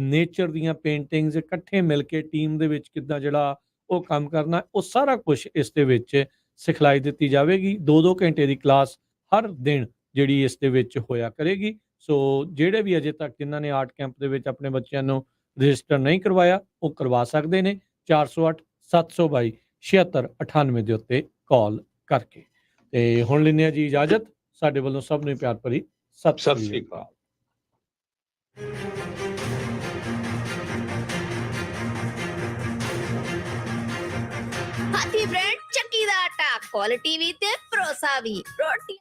ਨੇਚਰ ਦੀਆਂ ਪੇਂਟਿੰਗਸ, ਇਕੱਠੇ ਮਿਲ ਕੇ ਟੀਮ ਦੇ ਵਿੱਚ ਕਿੱਦਾਂ ਜਿਹੜਾ ਉਹ ਕੰਮ ਕਰਨਾ, ਉਹ ਸਾਰਾ ਕੁਝ ਇਸ ਦੇ ਵਿੱਚ ਸਿਖਲਾਈ ਦਿੱਤੀ ਜਾਵੇਗੀ। 2-2 ਘੰਟੇ ਦੀ ਕਲਾਸ ਹਰ ਦਿਨ ਜਿਹੜੀ ਇਸ ਦੇ ਵਿੱਚ ਹੋਇਆ ਕਰੇਗੀ। ਸੋ ਜਿਹੜੇ ਵੀ ਅਜੇ ਤੱਕ ਜਿਨ੍ਹਾਂ ਨੇ ਆਰਟ ਕੈਂਪ ਦੇ ਵਿੱਚ ਆਪਣੇ ਬੱਚਿਆਂ ਨੂੰ ਰਜਿਸਟਰ ਨਹੀਂ ਕਰਵਾਇਆ ਉਹ ਕਰਵਾ ਸਕਦੇ ਨੇ 408 722 7698 ਦੇ ਉੱਤੇ ਕਾਲ ਕਰਕੇ। ਤੇ ਹੁਣ ਲੈਂਦੇ ਹਾਂ ਜੀ ਇਜਾਜ਼ਤ। ਸਾਡੇ ਵੱਲੋਂ ਸਭ ਨੂੰ ਪਿਆਰ ਭਰੀ ਸਤਿ ਸ੍ਰੀ ਅਕਾਲ। ਹਾਥੀ ਬ੍ਰਾਂਡ ਚੱਕੀ ਦਾ ਆਟਾ, ਕੁਆਲਿਟੀ ਵੀ ਤੇ ਭਰੋਸਾ ਵੀ। ਰੋਟੀ